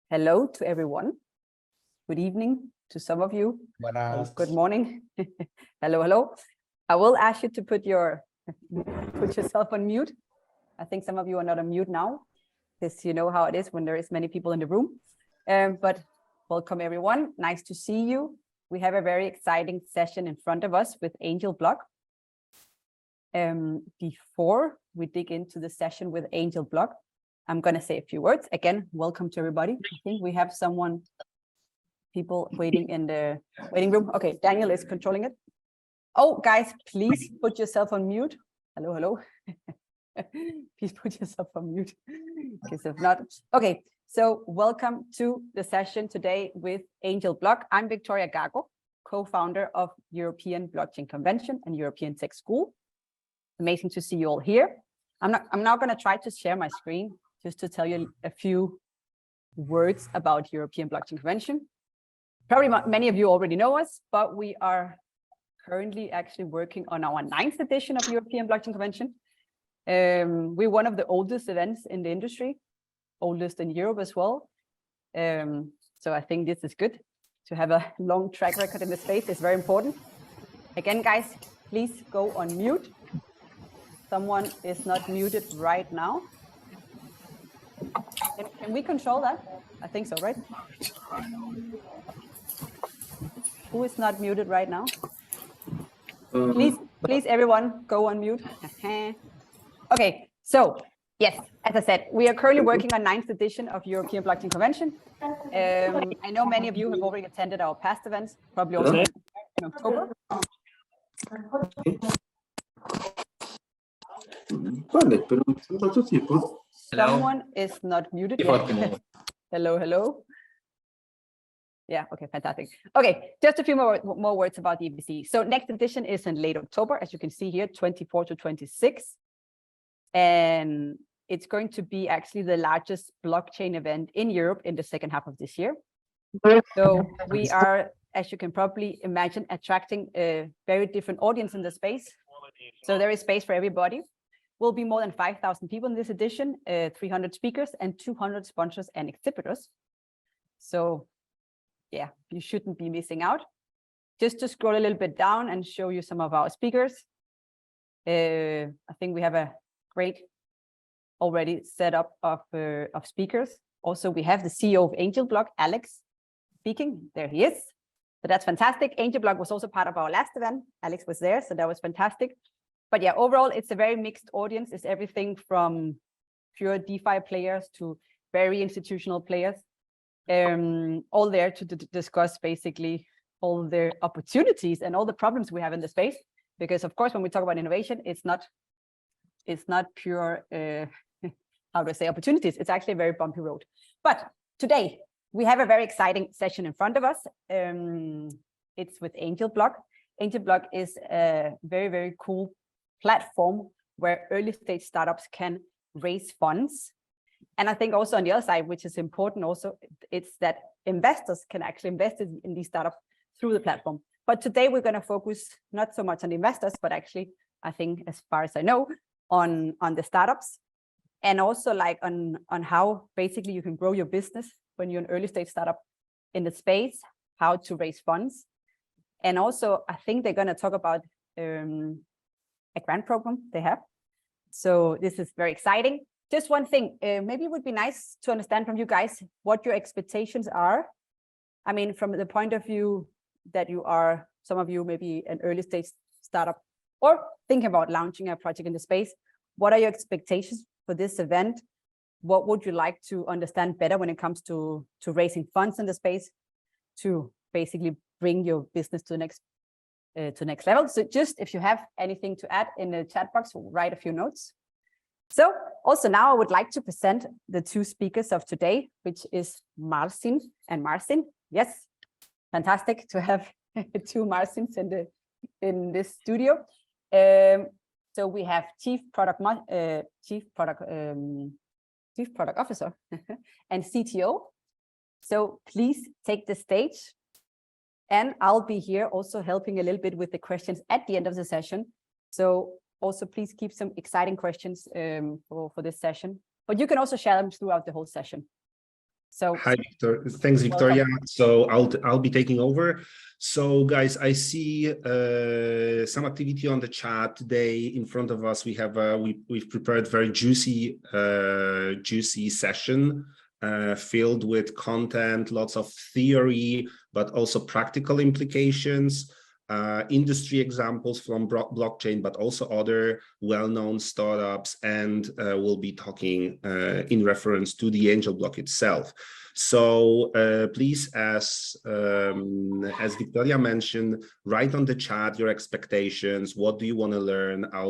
Hello to everyone. Good evening to some of you. Buenas. Good morning. Hello, hello. I will ask you to put yourself on mute. I think some of you are not on mute now, because you know how it is when there is many people in the room. But welcome everyone. Nice to see you. We have a very exciting session in front of us with AngelBlock. Before we dig into the session with AngelBlock, I'm going to say a few words. Again, welcome to everybody. I think we have people waiting in the waiting room. Okay, Daniel is controlling it. Oh, guys, please put yourself on mute. Hello, hello. Please put yourself on mute, because if not, okay. So welcome to the session today with AngelBlock. I'm Victoria Gago, co-founder of European Blockchain Convention and European Tech School. Amazing to see you all here. I'm now going to try to share my screen just to tell you a few words about European Blockchain Convention. Probably many of you already know us, but we are currently actually working on our 9th edition of European Blockchain Convention. We're one of the oldest events in the industry, oldest in Europe as well. So I think this is good to have a long track record in the space. It's very important. Again, guys, please go on mute. Someone is not muted right now. Can we control that? I think so, right? Who is not muted right now? Please, everyone, go on mute. Okay, so yes, as I said, we are currently working on 9th edition of European Blockchain Convention. I know many of you have already attended our past events, probably also in October. Someone is not muted yet. Hello, hello. Yeah, okay, fantastic. Okay, just a few more words about the EBC. So next edition is in late October, as you can see here, 24 to 26. And it's going to be actually the largest blockchain event in Europe in the second half of this year. So we are, as you can probably imagine, attracting a very different audience in the space. So there is space for everybody. Will be more than 5,000 people in this edition, 300 speakers and 200 sponsors and exhibitors. So yeah, you shouldn't be missing out. Just to scroll a little bit down and show you some of our speakers. I think we have a great already setup of speakers. Also, we have the CEO of AngelBlock, Alex, speaking. There he is. So that's fantastic. AngelBlock was also part of our last event. Alex was there, so that was fantastic. But yeah, overall, it's a very mixed audience. It's everything from pure DeFi players to very institutional players, all there to discuss basically all the opportunities and all the problems we have in the space. Because of course, when we talk about innovation, it's not pure, how to say, opportunities. It's actually a very bumpy road. But today, we have a very exciting session in front of us. It's with AngelBlock. AngelBlock is a very, very cool platform where early stage startups can raise funds. And I think also on the other side, which is important also, it's that investors can actually invest in these startups through the platform. But today we're going to focus not so much on the investors, but actually, I think as far as I know, on the startups, and also like on how basically you can grow your business when you're an early stage startup in the space, how to raise funds. And also, I think they're going to talk about a grant program they have. So this is very exciting. Just one thing, maybe it would be nice to understand from you guys what your expectations are. I mean, from the point of view that you are, some of you maybe an early stage startup or thinking about launching a project in the space. What are your expectations for this event? What would you like to understand better when it comes to raising funds in the space to basically bring your business to the next level? So just if you have anything to add in the chat box, write a few notes. So also now I would like to present the two speakers of today, which is Marcin and Marcin. Yes, fantastic to have two Marcins in this studio. So we have Chief Product Officer and CTO. So please take the stage. And I'll be here also helping a little bit with the questions at the end of the session. So also please keep some exciting questions for this session, but you can also share them throughout the whole session. So hi, Victor. Thanks, Victoria. Welcome. So I'll be taking over. So guys, I see some activity on the chat today in front of us. We have we've prepared very juicy session filled with content, lots of theory, but also practical implications, industry examples from blockchain, but also other well-known startups, and we'll be talking in reference to the AngelBlock itself. So please, as Victoria mentioned, write on the chat your expectations. What do you want to learn? I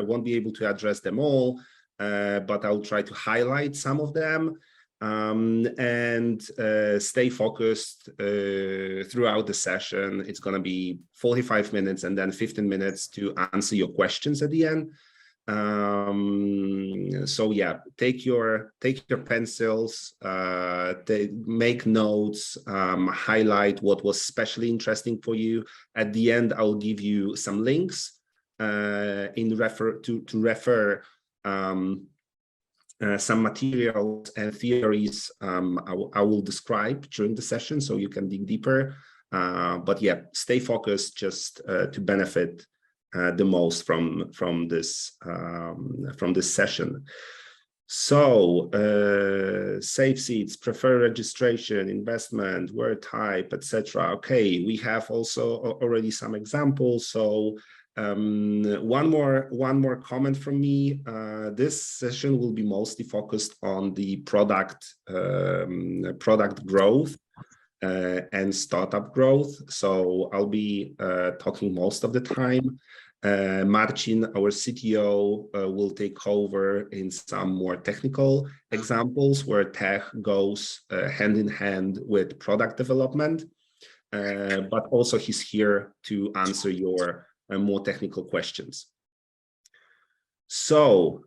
won't be able to address them all, but I'll try to highlight some of them. And stay focused throughout the session. It's going to be 45 minutes and then 15 minutes to answer your questions at the end. So yeah, take your pencils, make notes, highlight what was especially interesting for you. At the end, I'll give you some links to refer some materials and theories I will describe during the session, so you can dig deeper. But yeah, stay focused just to benefit the most from this session. So save seats, prefer registration, investment, word type, etc. Okay, we have also already some examples. So one more comment from me. This session will be mostly focused on the product growth and startup growth. So I'll be talking most of the time. Marcin, our CTO, will take over in some more technical examples where tech goes hand in hand with product development, but also he's here to answer your more technical questions. So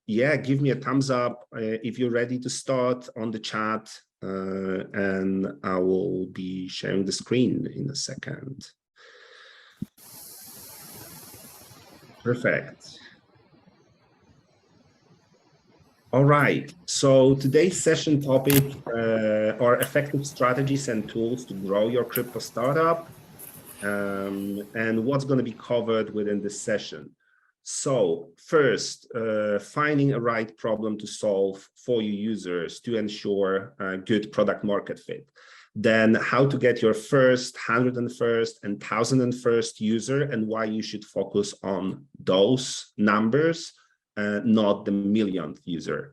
yeah, give me a thumbs up if you're ready to start on the chat, and I will be sharing the screen in a second. Perfect. All right, so today's session topic are effective strategies and tools to grow your crypto startup. And what's going to be covered within this session. So first, finding a right problem to solve for your users to ensure a good product market fit. Then how to get your first 101st and 1001st user and why you should focus on those numbers, not the millionth user.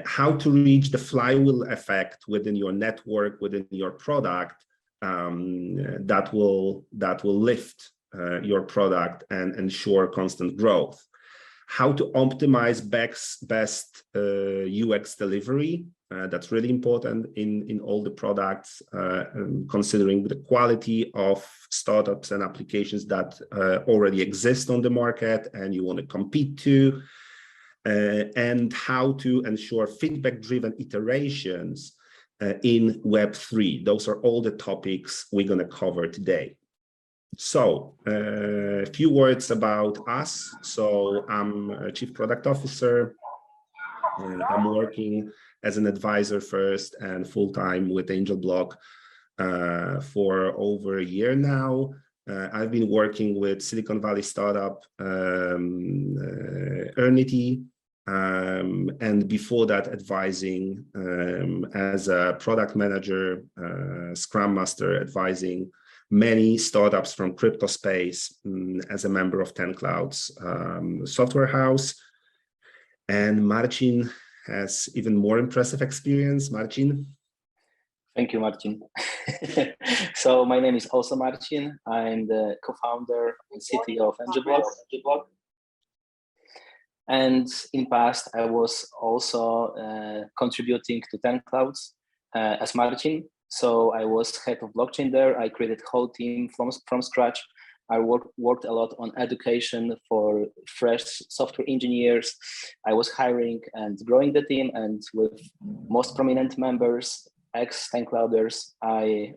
How to reach the flywheel effect within your network, within your product, that will lift your product and ensure constant growth. How to optimize best UX delivery. That's really important in all the products, considering the quality of startups and applications that already exist on the market and you want to compete to. And how to ensure feedback-driven iterations in Web3. Those are all the topics we're going to cover today. So a few words about us. So I'm a Chief Product Officer. I'm working as an advisor first and full-time with AngelBlock for over a year now. I've been working with Silicon Valley startup Earnity, and before that advising as a product manager, Scrum Master, advising many startups from crypto space as a member of 10 Clouds software house. And Marcin has even more impressive experience. Marcin. Thank you, Marcin. So my name is also Marcin. I'm the co-founder and CTO of AngelBlock. And in past, I was also contributing to 10 Clouds as Marcin. So I was head of blockchain there. I created a whole team from scratch. I worked a lot on education for fresh software engineers. I was hiring and growing the team, and with most prominent members, ex-10 Clouders, I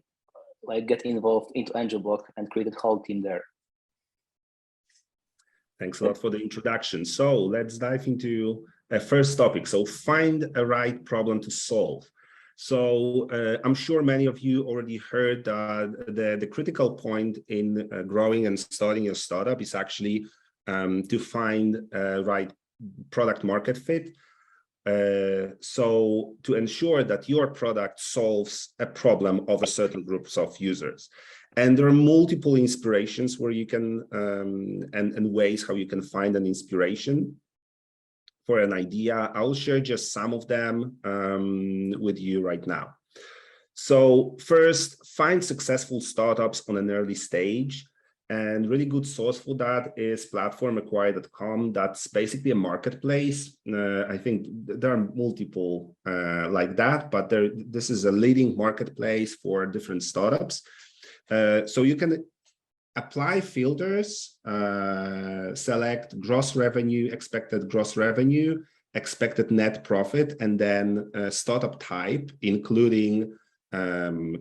get involved into AngelBlock and created a whole team there. Thanks a lot for the introduction. So let's dive into first topic. So find a right problem to solve. So I'm sure many of you already heard the critical point in growing and starting your startup is actually to find a right product market fit. So to ensure that your product solves a problem of a certain groups of users. And there are multiple inspirations where you can, and ways how you can find an inspiration for an idea. I'll share just some of them with you right now. So first, find successful startups on an early stage. And really good source for that is platformacquire.com. That's basically a marketplace. I think there are multiple like that, but this is a leading marketplace for different startups. So you can apply filters, select gross revenue, expected gross revenue, expected net profit, and then startup type, including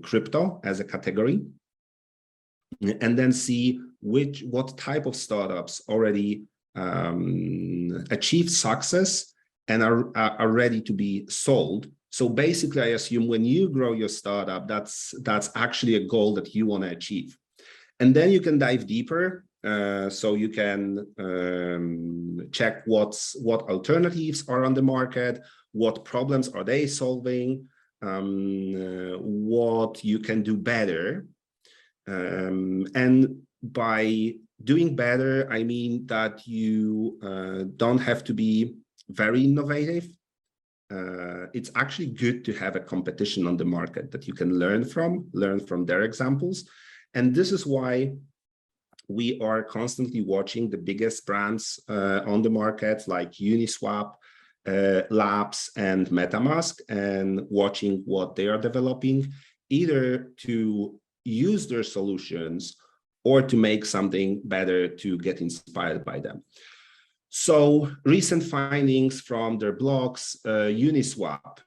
crypto as a category. And then see what type of startups already achieved success and are ready to be sold. So basically, I assume when you grow your startup, that's actually a goal that you want to achieve. And then you can dive deeper. So you can check what alternatives are on the market, what problems are they solving, what you can do better. And by doing better, I mean that you don't have to be very innovative. It's actually good to have a competition on the market that you can learn from their examples. And this is why we are constantly watching the biggest brands on the market, like Uniswap, Labs, and MetaMask, and watching what they are developing, either to use their solutions or to make something better to get inspired by them. So recent findings from their blogs, Uniswap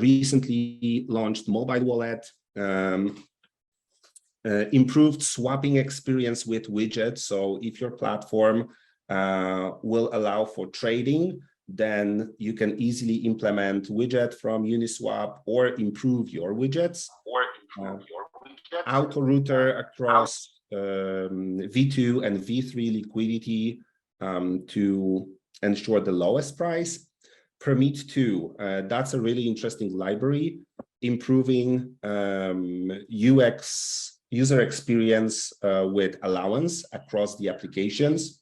recently launched mobile wallet, improved swapping experience with widgets. So if your platform will allow for trading, then you can easily implement widget from Uniswap or improve your widgets. Auto router across V2 and V3 liquidity to ensure the lowest price. Permit2, that's a really interesting library, improving UX, user experience with allowance across the applications.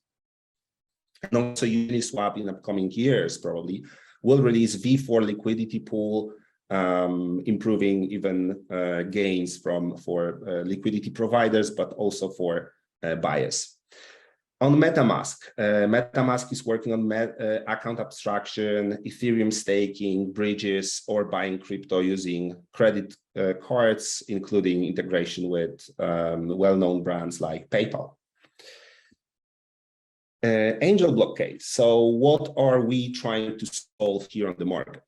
And also Uniswap in upcoming years probably will release V4 liquidity pool, improving even gains for liquidity providers, but also for buyers. On MetaMask, MetaMask is working on account abstraction, Ethereum staking, bridges, or buying crypto using credit cards, including integration with well-known brands like PayPal. AngelBlock case. So what are we trying to solve here on the market?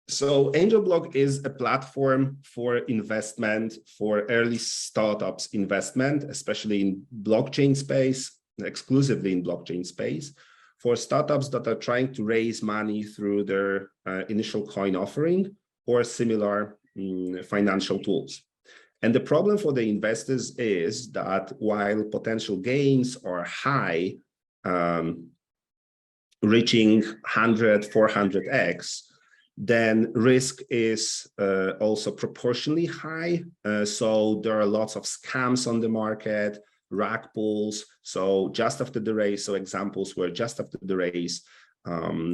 So AngelBlock is a platform for investment, for early startups investment, especially in blockchain space, exclusively in blockchain space, for startups that are trying to raise money through their initial coin offering or similar financial tools. And the problem for the investors is that while potential gains are high, reaching 100, 400x, then risk is also proportionally high. So there are lots of scams on the market, rug pulls. So just after the raise, so examples where just after the raise,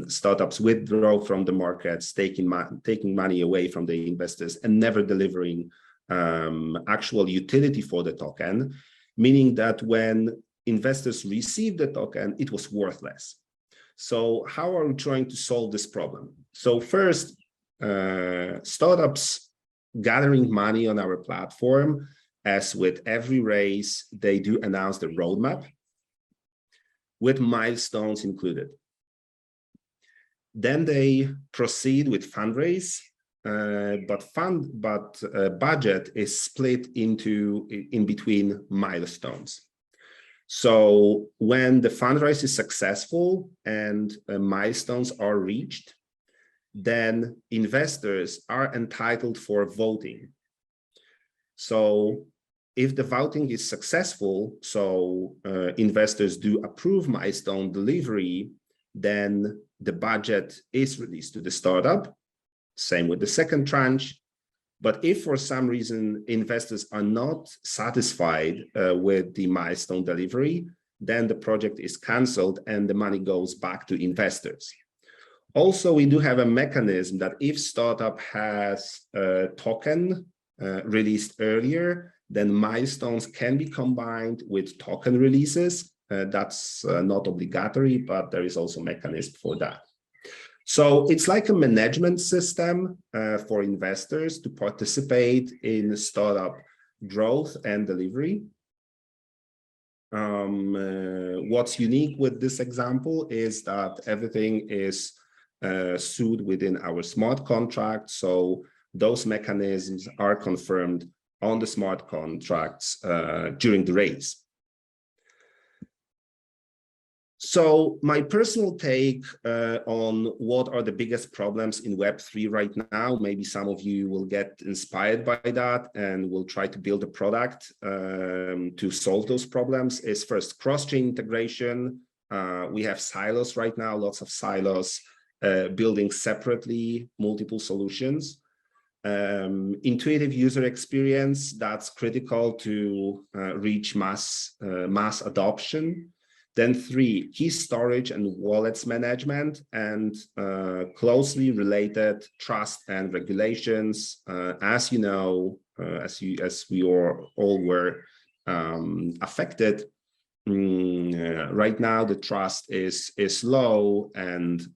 startups withdraw from the markets, taking money away from the investors and never delivering actual utility for the token, meaning that when investors receive the token, it was worthless. So how are we trying to solve this problem? So first, startups gathering money on our platform, as with every raise, they do announce the roadmap with milestones included. Then they proceed with fundraise, but budget is split in between milestones. So when the fundraise is successful and milestones are reached, then investors are entitled for voting. So if the voting is successful, so investors do approve milestone delivery, then the budget is released to the startup. Same with the second tranche. But if for some reason investors are not satisfied with the milestone delivery, then the project is canceled and the money goes back to investors. Also, we do have a mechanism that if startup has a token released earlier, then milestones can be combined with token releases. That's not obligatory, but there is also a mechanism for that. So it's like a management system for investors to participate in startup growth and delivery. What's unique with this example is that everything is sued within our smart contract. So those mechanisms are confirmed on the smart contracts during the raise. So my personal take on what are the biggest problems in Web3 right now, maybe some of you will get inspired by that and will try to build a product to solve those problems, is first cross-chain integration. We have silos right now, lots of silos, building separately multiple solutions. Intuitive user experience, that's critical to reach mass adoption. Then 3, key storage and wallets management, and closely related trust and regulations. As you know, as we all were affected, right now the trust is low and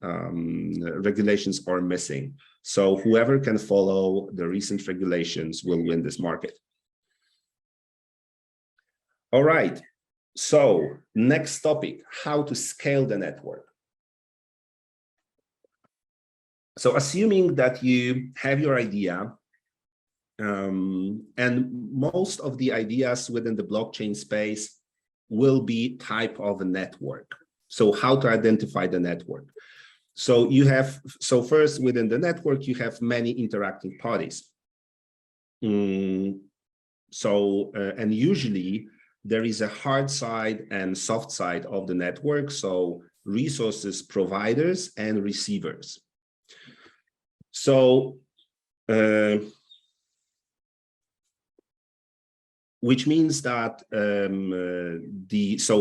regulations are missing. So whoever can follow the recent regulations will win this market. All right. So next topic, how to scale the network. So assuming that you have your idea, and most of the ideas within the blockchain space will be type of a network. So how to identify the network. So first within the network, you have many interacting parties. And usually, there is a hard side and soft side of the network, so resources providers and receivers. So, which means that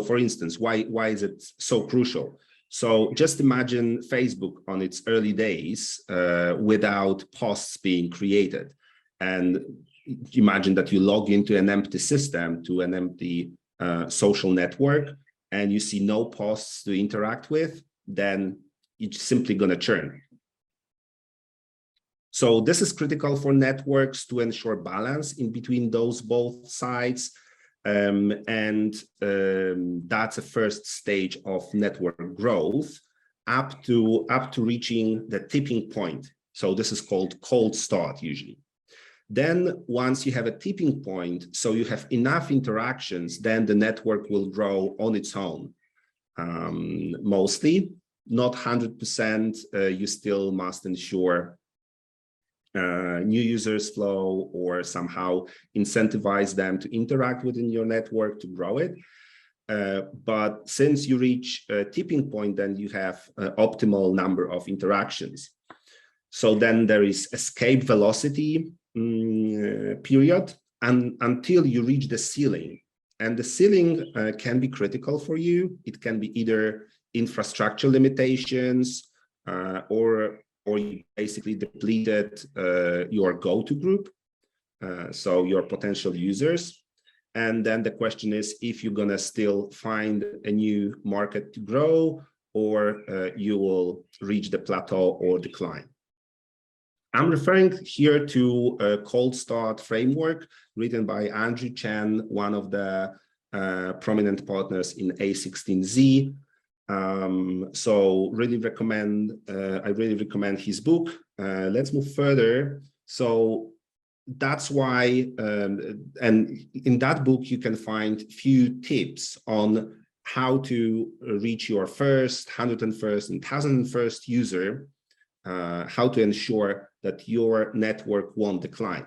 for instance, why is it so crucial? So just imagine Facebook on its early days without posts being created, and imagine that you log into an empty system, to an empty social network, and you see no posts to interact with, then it's simply going to churn. So this is critical for networks to ensure balance in between those both sides. That's a first stage of network growth up to reaching the tipping point. So this is called cold start usually. Then once you have a tipping point, so you have enough interactions, then the network will grow on its own. Mostly, not 100%, you still must ensure new users flow or somehow incentivize them to interact within your network to grow it. But since you reach a tipping point, then you have an optimal number of interactions. So then there is escape velocity period until you reach the ceiling. And the ceiling can be critical for you. It can be either infrastructure limitations or you basically depleted your go-to group, so your potential users. And then the question is if you're gonna still find a new market to grow, or you will reach the plateau or decline. I'm referring here to a cold start framework written by Andrew Chen, one of the prominent partners in A16Z. So really recommend, I really recommend his book. Let's move further. So that's why, and in that book, you can find few tips on how to reach your first, 101st and 1001st user, how to ensure that your network won't decline.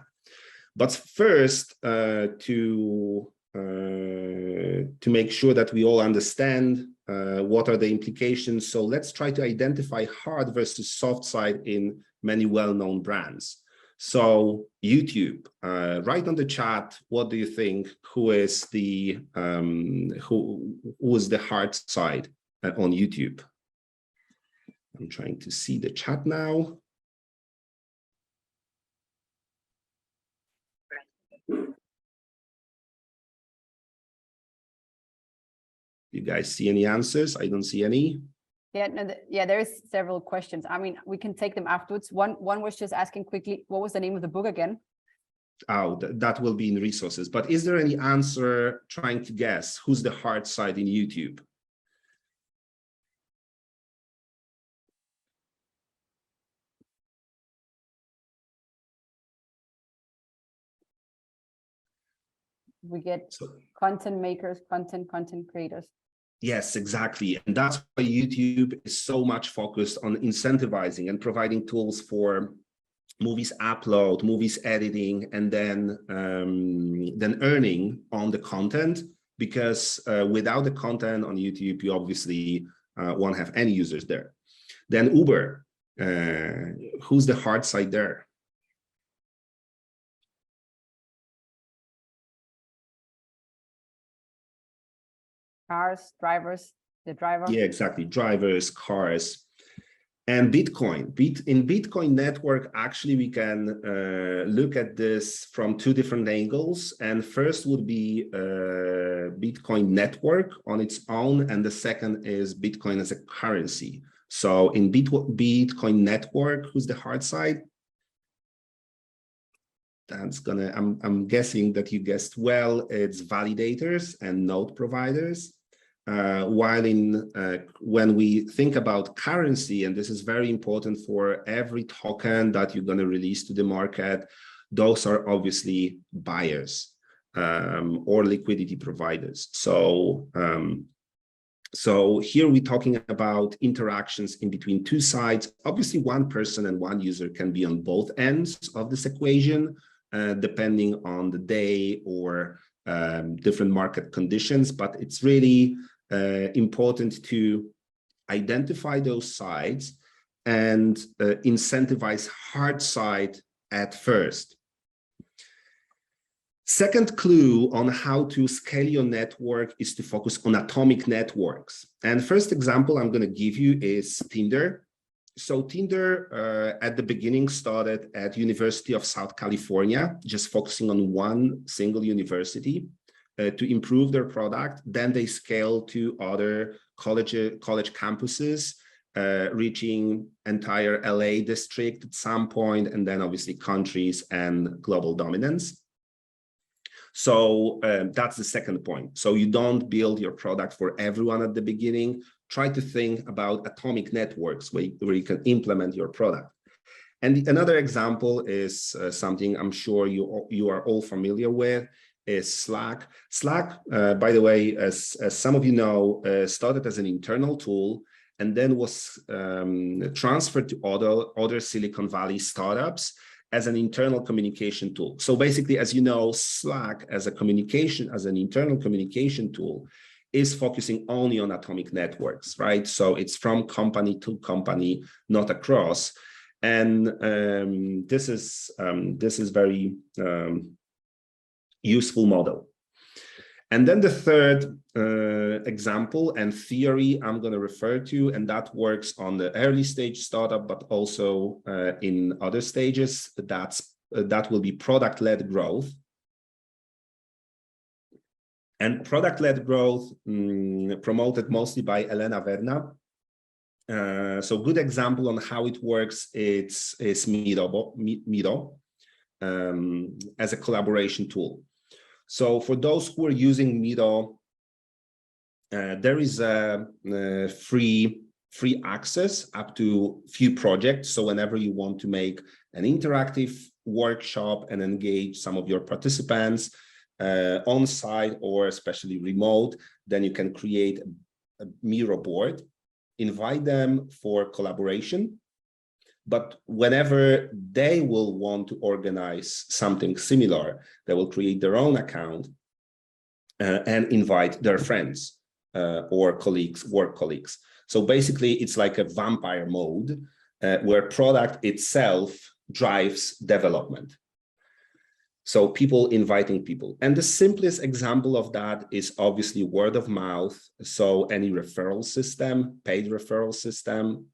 But first, to make sure that we all understand what are the implications. So let's try to identify hard versus soft side in many well-known brands. So YouTube, write on the chat, what do you think? Who is the who is the hard side on YouTube? I'm trying to see the chat now. You guys see any answers? I don't see any. Yeah, no, yeah, there is several questions. I mean, we can take them afterwards. One was just asking quickly, what was the name of the book again? Oh, that will be in resources. But is there any answer trying to guess who's the hard side in YouTube? We get content makers, content creators. Yes, exactly. And that's why YouTube is so much focused on incentivizing and providing tools for movies upload, movies editing, and then earning on the content, because without the content on YouTube, you obviously won't have any users there. Then Uber, who's the hard side there? Cars, drivers, the driver. Yeah, exactly. Drivers, cars. And Bitcoin. In Bitcoin network, actually, we can look at this from two different angles. And first would be Bitcoin network on its own. And the second is Bitcoin as a currency. So in Bitcoin network, who's the hard side? That's gonna, I'm guessing that you guessed well, it's validators and node providers. While when we think about currency, and this is very important for every token that you're going to release to the market, those are obviously buyers or liquidity providers. So so here we're talking about interactions in between two sides. Obviously, one person and one user can be on both ends of this equation, depending on the day or different market conditions, but it's really important to identify those sides and incentivize hard side at first. Second clue on how to scale your network is to focus on atomic networks. And first example I'm going to give you is Tinder. So Tinder at the beginning started at University of South California, just focusing on one single university to improve their product. Then they scaled to other college campuses, reaching entire LA district at some point, and then obviously countries and global dominance. So that's the second point. So you don't build your product for everyone at the beginning. Try to think about atomic networks where you can implement your product. And another example is something I'm sure you are all familiar with, is Slack. Slack, by the way, as some of you know, started as an internal tool and then was transferred to other Silicon Valley startups as an internal communication tool. So basically, as you know, Slack as an internal communication tool is focusing only on atomic networks, right? So it's from company to company, not across. And this is very useful model. And then the third example and theory I'm going to refer to, and that works on the early stage startup, but also in other stages, that will be product-led growth. And product-led growth promoted mostly by Elena Verna. So good example on how it works is Miro as a collaboration tool. So for those who are using Miro, there is a free free access up to few projects. So whenever you want to make an interactive workshop and engage some of your participants on site or especially remote, then you can create a Miro board, invite them for collaboration. But whenever they will want to organize something similar, they will create their own account and invite their friends or colleagues, work colleagues. So basically, it's like a vampire mode where product itself drives development. So people inviting people. And the simplest example of that is obviously word of mouth. So any referral system, paid referral system.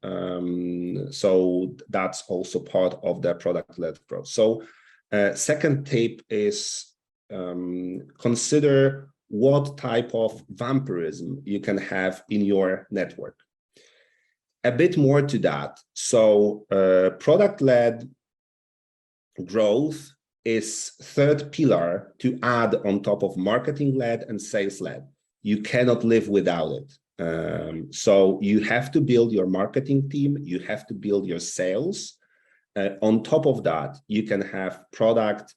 So that's also part of the product-led growth. So second tip is consider what type of vampirism you can have in your network. A bit more to that. So product-led growth is third pillar to add on top of marketing-led and sales-led. You cannot live without it. So you have to build your marketing team, you have to build your sales. On top of that, you can have product-led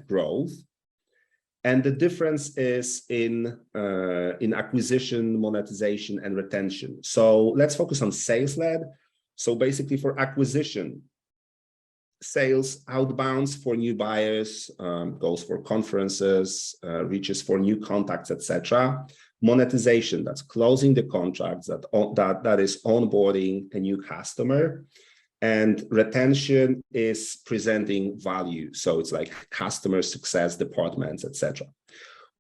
growth. And the difference is in acquisition, monetization, and retention. So let's focus on sales-led. So basically for acquisition, sales outbounds for new buyers, goes for conferences, reaches for new contacts, etc. Monetization, that's closing the contracts, that is onboarding a new customer. And retention is presenting value. So it's like customer success departments, etc.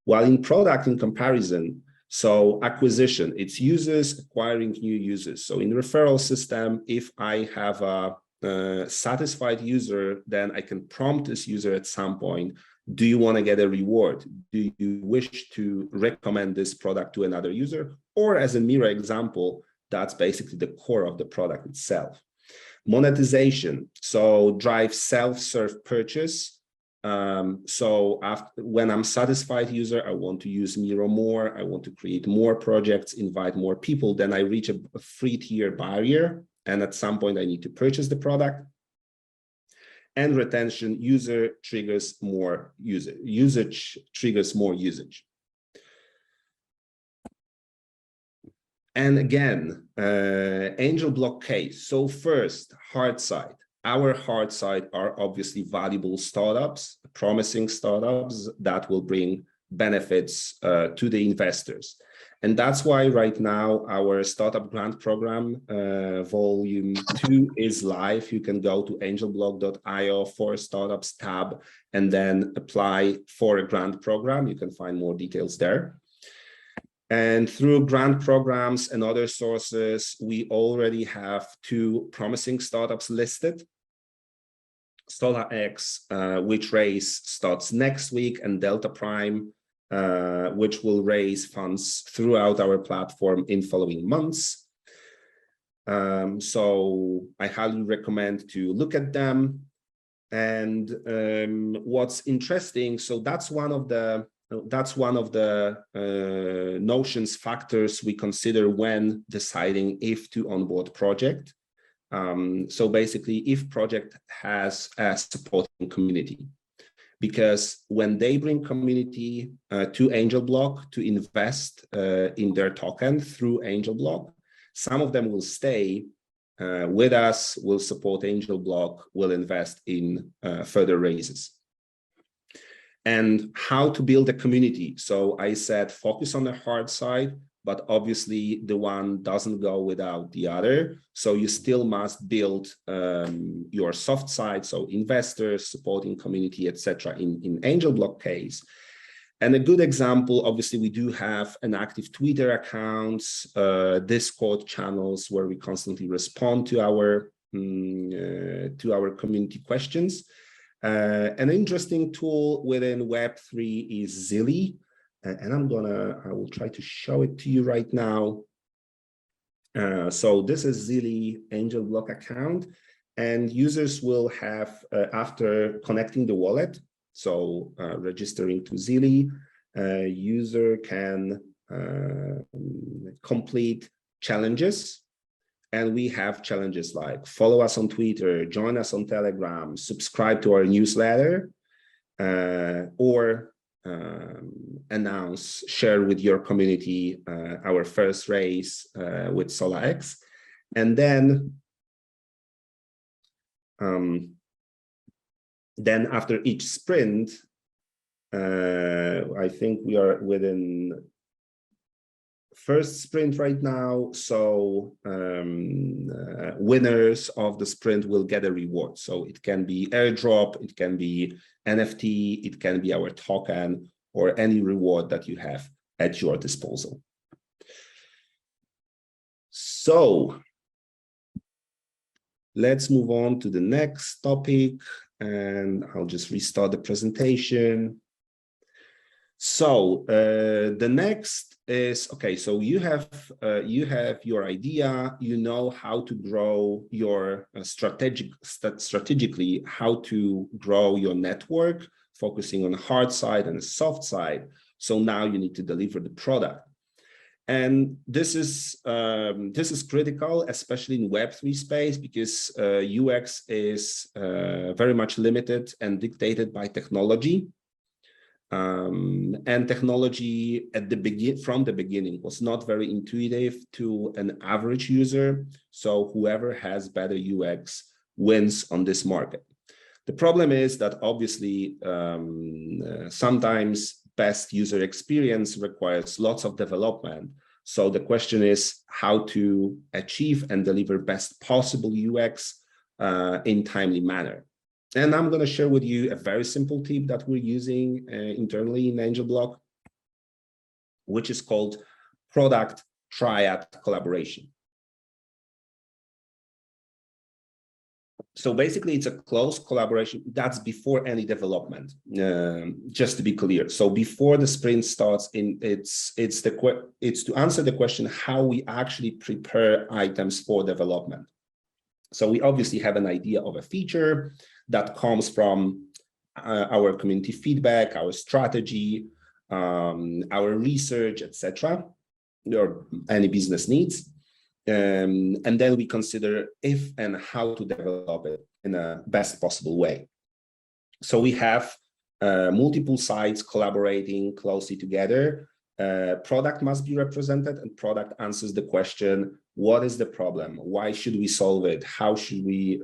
While in product, in comparison, so acquisition, it's users acquiring new users. So in referral system, if I have a satisfied user, then I can prompt this user at some point, do you want to get a reward? Do you wish to recommend this product to another user? Or as a Miro example, that's basically the core of the product itself. Monetization, so drive self-serve purchase. So when I'm satisfied user, I want to use Miro more, I want to create more projects, invite more people, then I reach a free tier barrier. And at some point I need to purchase the product. And retention, user triggers more usage. Usage triggers more usage. And again, AngelBlock case. So first, hard side. Our hard side are obviously valuable startups, promising startups that will bring benefits to the investors. And that's why right now our startup grant program, volume 2 is live. You can go to angelblock.io/startups tab and then apply for a grant program. You can find more details there. And through grant programs and other sources, we already have 2 promising startups listed. SolarX, which race starts next week, and Delta Prime, which will raise funds throughout our platform in following months. So I highly recommend to look at them. And what's interesting, so that's one of the notions, factors we consider when deciding if to onboard project. So basically, if project has a supporting community. Because when they bring community to AngelBlock to invest in their token through AngelBlock, some of them will stay with us, will support AngelBlock, will invest in further raises. And how to build a community. So I said, focus on the hard side, but obviously the one doesn't go without the other. So you still must build your soft side, so investors, supporting community, etc. in AngelBlock case. And a good example, obviously, we do have an active Twitter accounts, Discord channels where we constantly respond to our community questions. An interesting tool within Web3 is Zilly. And I will try to show it to you right now. So this is Zilly AngelBlock account, and users will have, after connecting the wallet, so registering to Zilly, user can complete challenges. And we have challenges like follow us on Twitter, join us on Telegram, subscribe to our newsletter, or announce, share with your community our first raise with SolarX. And then after each sprint, I think we are within first sprint right now. So winners of the sprint will get a reward. So it can be airdrop, it can be NFT, it can be our token, or any reward that you have at your disposal. So let's move on to the next topic, and I'll just restart the presentation. So the next is, okay, so you have your idea, you know how to grow your strategically how to grow your network, focusing on the hard side and the soft side. So now you need to deliver the product. And this is critical, especially in Web3 space, because UX is very much limited and dictated by technology. And technology from the beginning was not very intuitive to an average user. So whoever has better UX wins on this market. The problem is that obviously sometimes best user experience requires lots of development. So the question is how to achieve and deliver best possible UX in timely manner. And I'm going to share with you a very simple tip that we're using internally in AngelBlock, which is called product triad collaboration. So basically, it's a close collaboration that's before any development, just to be clear. So before the sprint starts, it's to answer the question how we actually prepare items for development. So we obviously have an idea of a feature that comes from our community feedback, our strategy, our research, etc., or any business needs. And then we consider if and how to develop it in a best possible way. So we have multiple sides collaborating closely together. Product must be represented, and product answers the question, what is the problem? Why should we solve it? How should we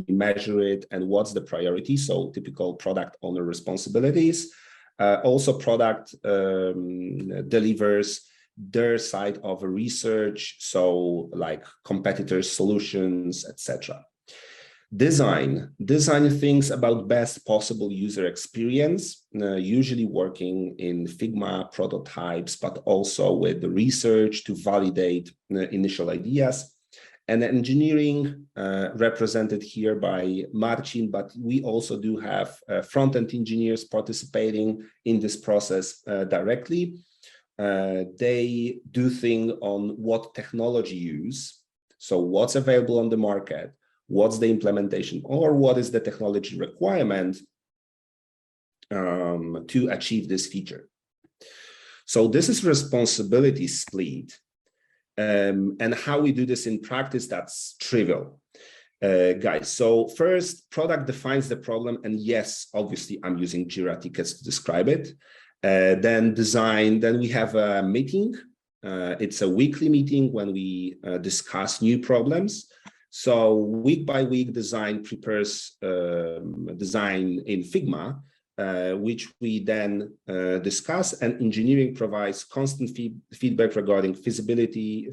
measure it? And what's the priority? So typical product owner responsibilities. Also product delivers their side of research, so like competitors' solutions, etc. Design thinks about best possible user experience, usually working in Figma prototypes, but also with the research to validate initial ideas. And engineering represented here by Marcin, but we also do have front-end engineers participating in this process directly. They do think on what technology use, so what's available on the market, what's the implementation, or what is the technology requirement to achieve this feature. So this is responsibility split, and how we do this in practice, that's trivial, guys. So first, product defines the problem, and yes, obviously I'm using Jira tickets to describe it. Then design, then we have a meeting. It's a weekly meeting when we discuss new problems. So week by week, design prepares design in Figma, which we then discuss, and engineering provides constant feedback regarding feasibility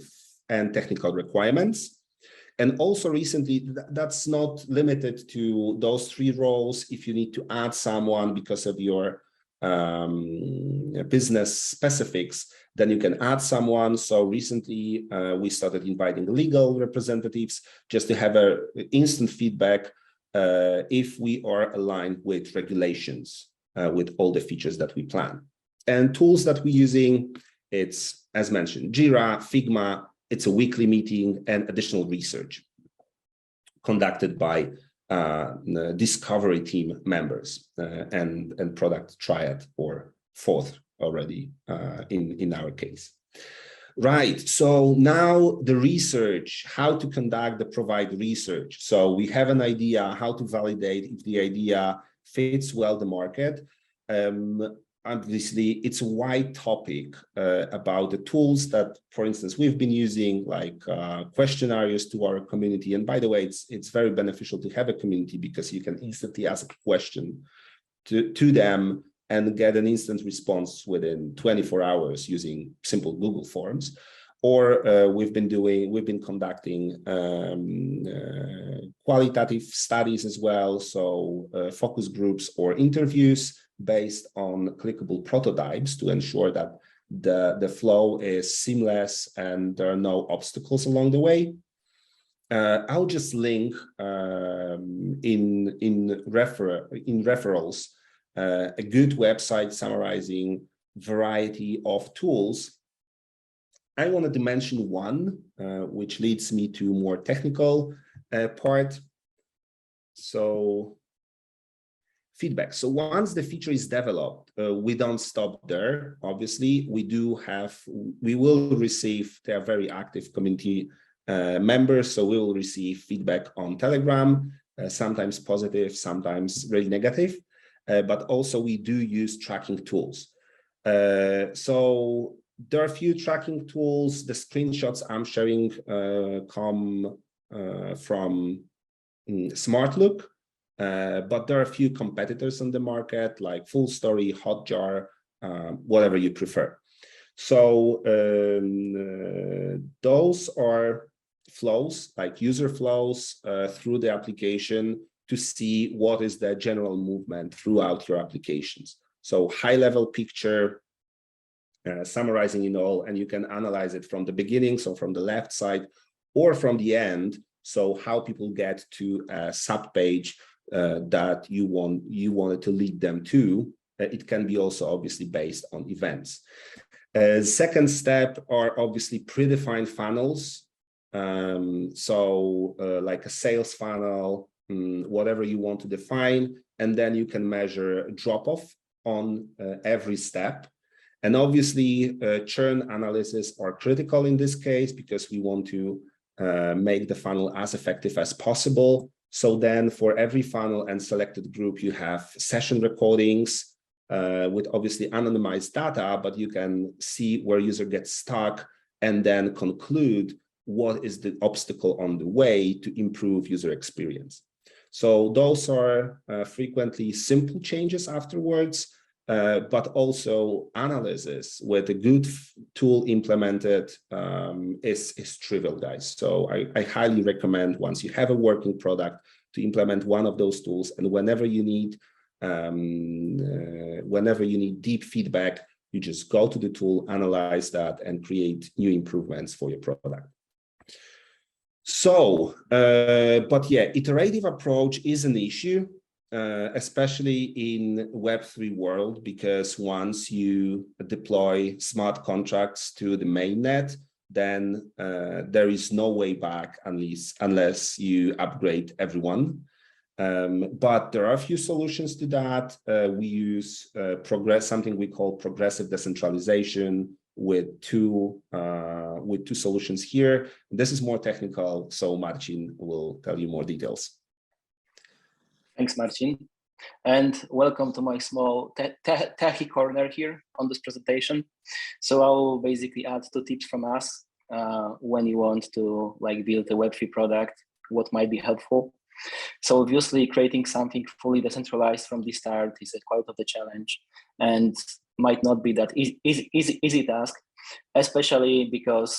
and technical requirements. And also recently, that's not limited to those three roles. If you need to add someone because of your business specifics, then you can add someone. So recently we started inviting legal representatives just to have a instant feedback if we are aligned with regulations with all the features that we plan. And tools that we're using, it's, as mentioned, Jira, Figma. It's a weekly meeting and additional research conducted by discovery team members and product triad, or fourth already in our case. Right. So now the research, how to conduct the provide research. So we have an idea how to validate if the idea fits well the market. Obviously, it's a wide topic about the tools that, for instance, we've been using, like questionnaires to our community. And by the way, it's very beneficial to have a community because you can instantly ask a question to them and get an instant response within 24 hours using simple Google Forms. Or we've been conducting qualitative studies as well, so focus groups or interviews based on clickable prototypes to ensure that the flow is seamless and there are no obstacles along the way. I'll just link in referrals a good website summarizing variety of tools. I wanted to mention one, which leads me to more technical part. So feedback. So once the feature is developed, we don't stop there. Obviously, we will receive, they are very active community members, so we will receive feedback on Telegram, sometimes positive, sometimes really negative, but also we do use tracking tools. So there are a few tracking tools. The screenshots I'm sharing come from SmartLook. But there are a few competitors on the market like FullStory, Hotjar, whatever you prefer. So those are flows, like user flows through the application to see what is the general movement throughout your applications. So high-level picture, summarizing it all, and you can analyze it from the beginning, so from the left side, or from the end, so how people get to a sub-page that you wanted to lead them to. It can be also obviously based on events. Second step are obviously predefined funnels. Like a sales funnel, whatever you want to define, and then you can measure drop-off on every step. And obviously churn analysis are critical in this case because we want to make the funnel as effective as possible. So then for every funnel and selected group, you have session recordings with obviously anonymized data, but you can see where user gets stuck and then conclude what is the obstacle on the way to improve user experience. So those are frequently simple changes afterwards, but also analysis with a good tool implemented is trivial, guys. So I highly recommend, once you have a working product, to implement one of those tools. And whenever you need deep feedback, you just go to the tool, analyze that, and create new improvements for your product. So, but yeah, iterative approach is an issue. Especially in Web3 world, because once you deploy smart contracts to the mainnet, then there is no way back unless you upgrade everyone. But there are a few solutions to that. We use something we call progressive decentralization with two solutions here. This is more technical, so Marcin will tell you more details. Thanks, Marcin, and welcome to my small techie corner here on this presentation. So I'll basically add 2 tips from us when you want to build a Web3 product, what might be helpful. So obviously creating something fully decentralized from the start is quite of the challenge and might not be that easy task, especially because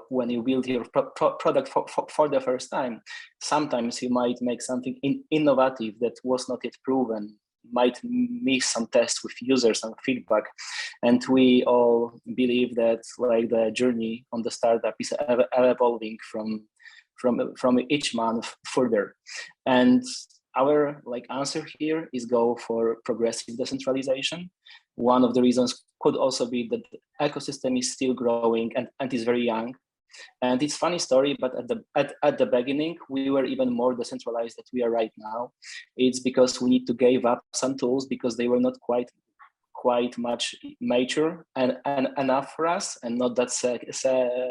when you build your product for the first time, sometimes you might make something innovative that was not yet proven, might miss some tests with users and feedback. And we all believe that the journey on the startup is evolving from each month further. And our answer here is go for progressive decentralization. One of the reasons could also be that the ecosystem is still growing and is very young. And it's a funny story, but at the beginning, we were even more decentralized than we are right now. It's because we need to give up some tools because they were not quite quite much mature and enough for us, and not that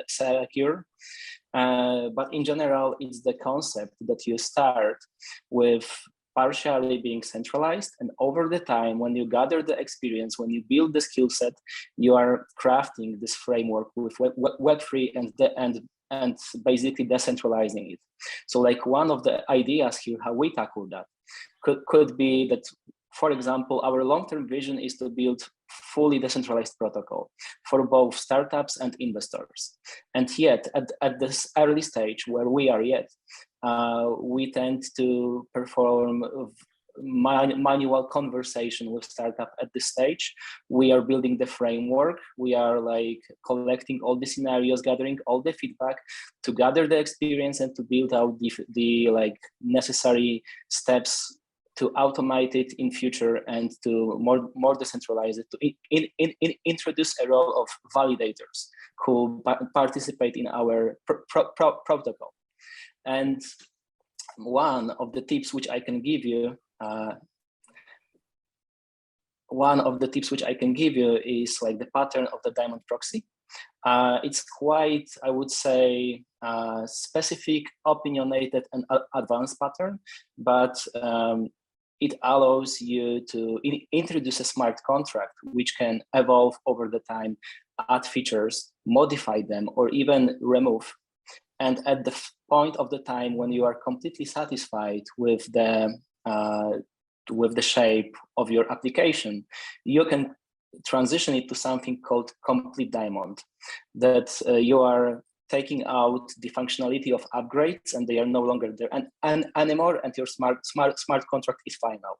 secure. But in general, it's the concept that you start with partially being centralized, and over the time, when you gather the experience, when you build the skill set, you are crafting this framework with Web3 and basically decentralizing it. So like one of the ideas here, how we tackle that could be that, for example, our long-term vision is to build fully decentralized protocol for both startups and investors. And yet, at this early stage where we are yet, we tend to perform manual conversation with startup at this stage. We are building the framework. We are like collecting all the scenarios, gathering all the feedback to gather the experience and to build out the like necessary steps to automate it in future and to more decentralize it, to introduce a role of validators who participate in our protocol. And one of the tips which I can give you, is like the pattern of the diamond proxy. It's quite, I would say, specific, opinionated, and advanced pattern, but it allows you to introduce a smart contract which can evolve over the time, add features, modify them, or even remove. And at the point of the time when you are completely satisfied with the shape of your application, you can transition it to something called complete diamond, that you are taking out the functionality of upgrades and they are no longer there anymore, and your smart contract is final.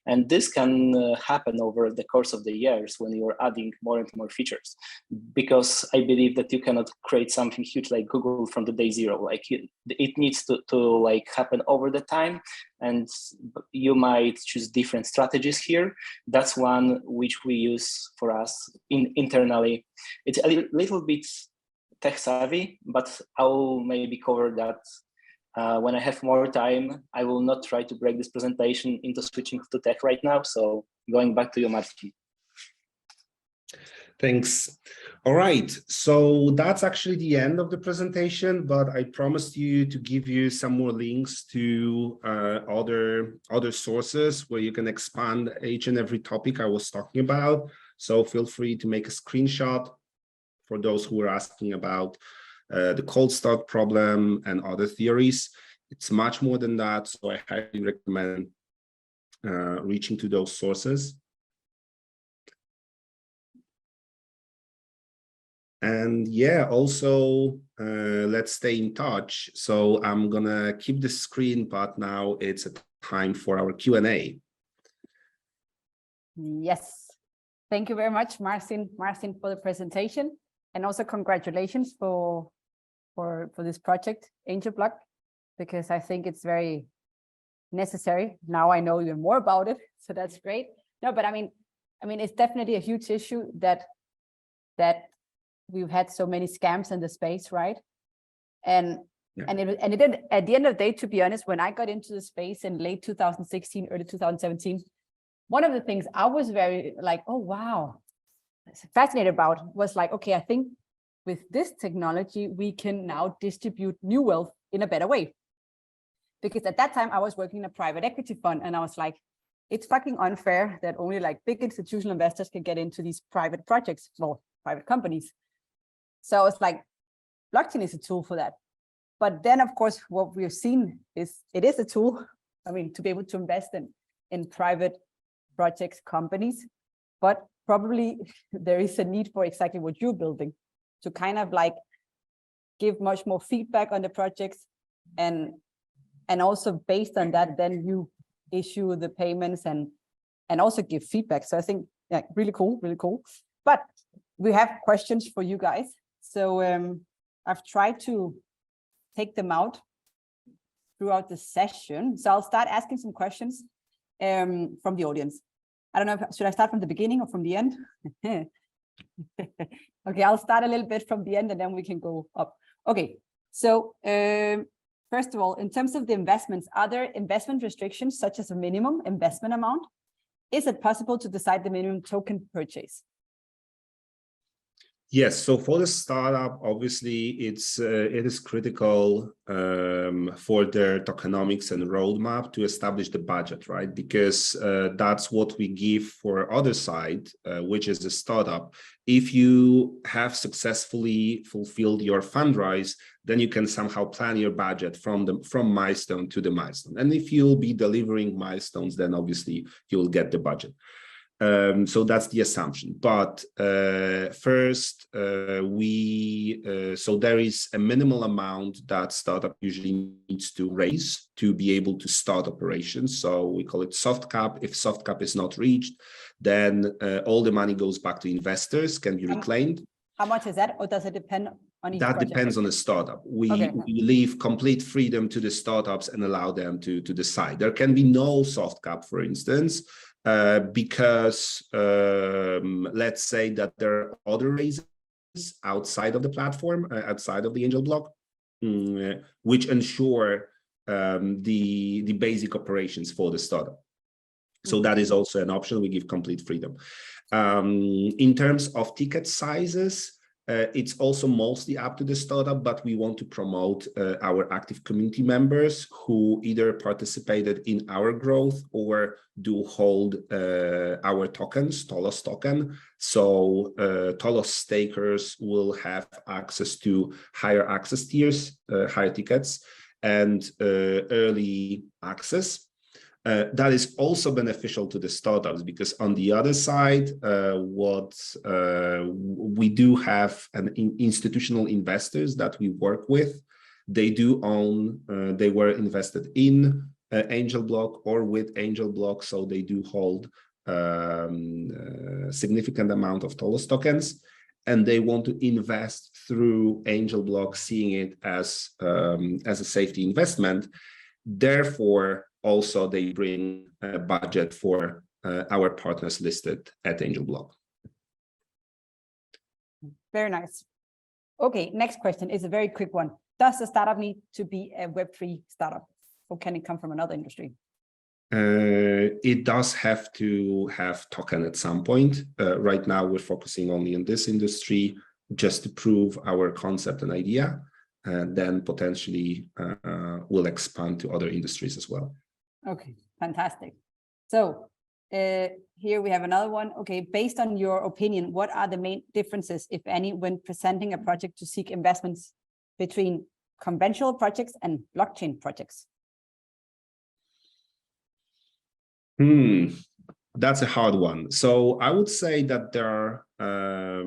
And this can happen over the course of the years when you are adding more and more features, because I believe that you cannot create something huge like Google from the day zero. Like it needs to like happen over the time, and you might choose different strategies here. That's one which we use for us internally. It's a little bit tech savvy, but I'll maybe cover that when I have more time. I will not try to break this presentation into switching to tech right now. So going back to you, Marcin. Thanks. All right, so that's actually the end of the presentation, but I promised you to give you some more links to other sources where you can expand each and every topic I was talking about. So feel free to make a screenshot for those who are asking about the cold start problem and other theories. It's much more than that, so I highly recommend reaching to those sources. And yeah, also let's stay in touch. So I'm gonna keep the screen, but now it's a time for our Q&A. Yes, thank you very much, Marcin, for the presentation. And also congratulations for this project, AngelBlock, because I think it's very necessary. Now I know even more about it, so that's great. No, but I mean, it's definitely a huge issue that we've had so many scams in the space, right? And it did, at the end of the day, to be honest, when I got into the space in late 2016, early 2017, one of the things I was very like, oh wow, fascinated about was like, okay, I think with this technology, we can now distribute new wealth in a better way. Because at that time I was working in a private equity fund, and I was like, it's fucking unfair that only like big institutional investors can get into these private projects, well, private companies. So I was like, blockchain is a tool for that. But then of course, what we've seen is it is a tool, I mean, to be able to invest in private projects, companies, but probably there is a need for exactly what you're building, to kind of like give much more feedback on the projects, and also based on that, then you issue the payments and also give feedback. So I think, yeah, really cool, really cool. But we have questions for you guys. So I've tried to take them out throughout the session. So I'll start asking some questions from the audience. I don't know, should I start from the beginning or from the end? Okay, I'll start a little bit from the end and then we can go up. Okay, so first of all, in terms of the investments, are there investment restrictions such as a minimum investment amount? is it possible to decide the minimum token purchase? Yes, so for the startup, obviously, it is critical for their tokenomics and roadmap to establish the budget, right? Because that's what we give for other side, which is the startup. If you have successfully fulfilled your fundraise, then you can somehow plan your budget from milestone to the milestone. And if you'll be delivering milestones, then obviously you'll get the budget. So that's the assumption. But first, so there is a minimal amount that startup usually needs to raise to be able to start operations. So we call it soft cap. If soft cap is not reached, then all the money goes back to investors, can be reclaimed. How much is that, or does it depend on each That project? depends on the startup. We leave complete freedom to the startups and allow them to decide. There can be no soft cap, for instance, because let's say that there are other raises outside of the platform, outside of the AngelBlock, which ensure the basic operations for the startup. So that is also an option. We give complete freedom. In terms of ticket sizes, it's also mostly up to the startup, but we want to promote our active community members who either participated in our growth or do hold our tokens, Tolos token. So Tolos stakers will have access to higher access tiers, higher tickets, and early access. That is also beneficial to the startups because on the other side, we do have institutional investors that we work with. They do own, they were invested in AngelBlock or with AngelBlock, so they do hold a significant amount of Tolos tokens, and they want to invest through AngelBlock, seeing it as a safety investment. Therefore, also they bring a budget for our partners listed at AngelBlock. Very nice. Okay, next question is a very quick one. Does the startup need to be a Web3 startup, or can it come from another industry? It does have to have token at some point. Right now, we're focusing only on this industry just to prove our concept and idea, and then potentially we'll expand to other industries as well. Okay, fantastic. So here we have another one. Okay, based on your opinion, what are the main differences, if any, when presenting a project to seek investments between conventional projects and blockchain projects? That's a hard one. So I would say that there are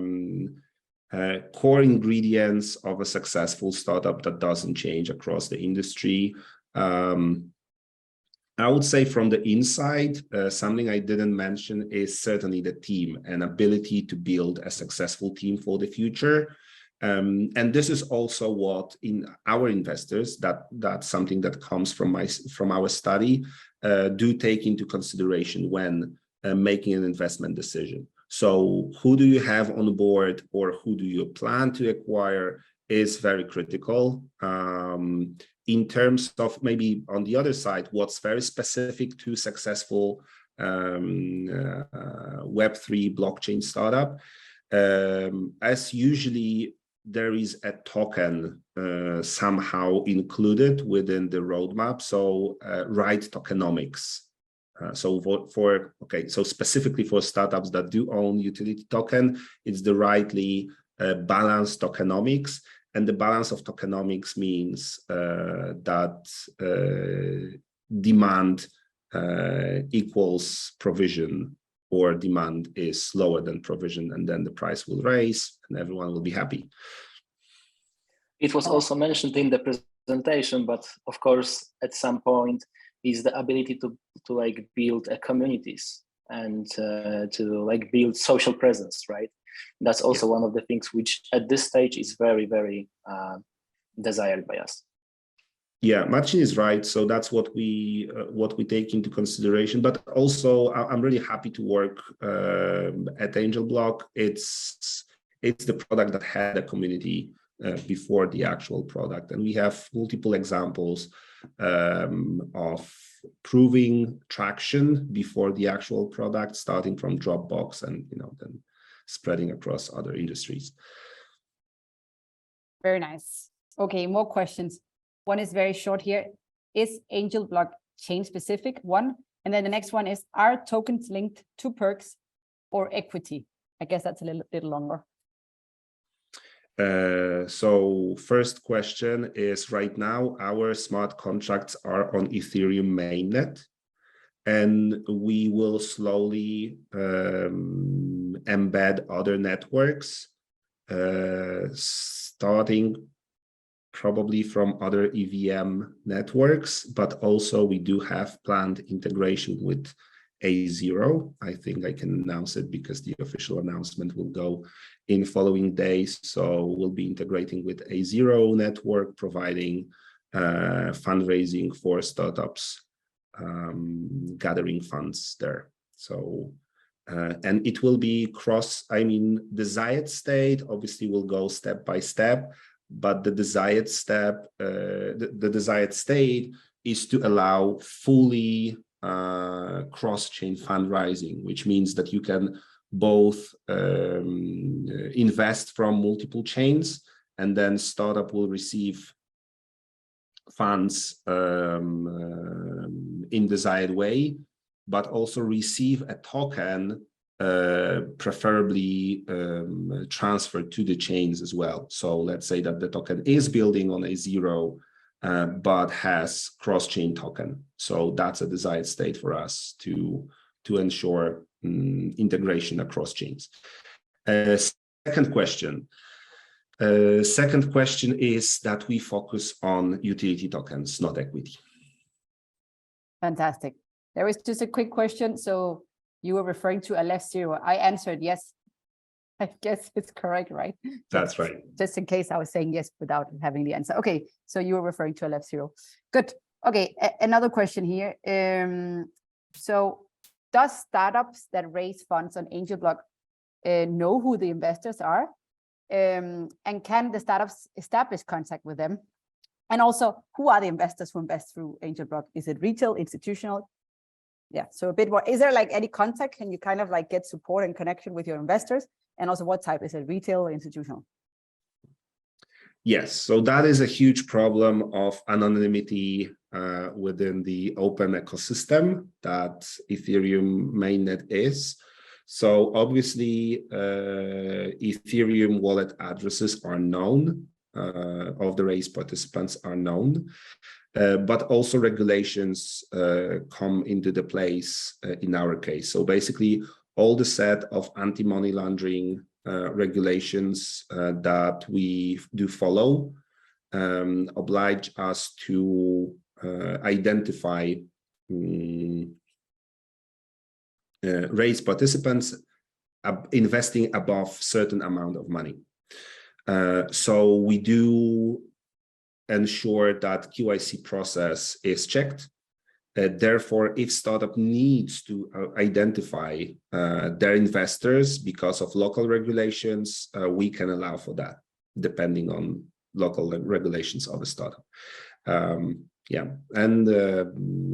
core ingredients of a successful startup that doesn't change across the industry. I would say from the inside, something I didn't mention is certainly the team and ability to build a successful team for the future. And this is also what in our investors, that's something that comes from our study, do take into consideration when making an investment decision. So who do you have on board or who do you plan to acquire is very critical. In terms of maybe on the other side, what's very specific to successful Web3 blockchain startup, as usually there is a token somehow included within the roadmap. So right tokenomics. So so specifically for startups that do own utility token, it's the rightly balanced tokenomics. And the balance of tokenomics means that demand equals provision, or demand is lower than provision, and then the price will raise and everyone will be happy. It was also mentioned in the presentation, but of course, at some point is the ability to like build a communities and to like build social presence, right? That's also one of the things which at this stage is very, very desired by us. Yeah, Marcin is right. So that's what we take into consideration. But also, I'm really happy to work at AngelBlock. It's the product that had a community before the actual product, and we have multiple examples of proving traction before the actual product, starting from Dropbox and then spreading across other industries. Very nice. Okay, more questions. One is very short here. Is AngelBlock chain specific? One. And then the next one is, are tokens linked to perks or equity? I guess that's a little longer. So first question is, right now our smart contracts are on Ethereum mainnet, and we will slowly embed other networks, starting probably from other EVM networks, but also we do have planned integration with A0. I think I can announce it because the official announcement will go in following days. So we'll be integrating with A0 network, providing fundraising for startups, gathering funds there. So and it will be the desired state obviously will go step by step, but the desired step, the desired state is to allow fully cross-chain fundraising, which means that you can both invest from multiple chains, and then startup will receive funds in desired way, but also receive a token, preferably transferred to the chains as well. So let's say that the token is building on A0, but has cross-chain token. So that's a desired state for us to ensure integration across chains. Second question. Second question is that we focus on utility tokens, not equity. Fantastic. There is just a quick question. So you were referring to a left zero. I answered yes. I guess it's correct, right? That's right. Just in case I was saying yes without having the answer. Okay, so you were referring to a left zero. Good. Okay, another question here. So does startups that raise funds on AngelBlock know who the investors are? And can the startups establish contact with them? And also, who are the investors who invest through AngelBlock? Is it retail, institutional? Yeah, so a bit more. Is there like any contact? Can you kind of like get support and connection with your investors? And also, what type? Is it retail or institutional? Yes, so that is a huge problem of anonymity within the open ecosystem that Ethereum mainnet is. So obviously, Ethereum wallet addresses are known, of the race participants are known, but also regulations come into the place in our case. So basically, all the set of anti-money laundering regulations that we do follow oblige us to identify race participants investing above certain amount of money. So we do ensure that QIC process is checked. Therefore, if startup needs to identify their investors because of local regulations, we can allow for that, depending on local regulations of a startup. Yeah, and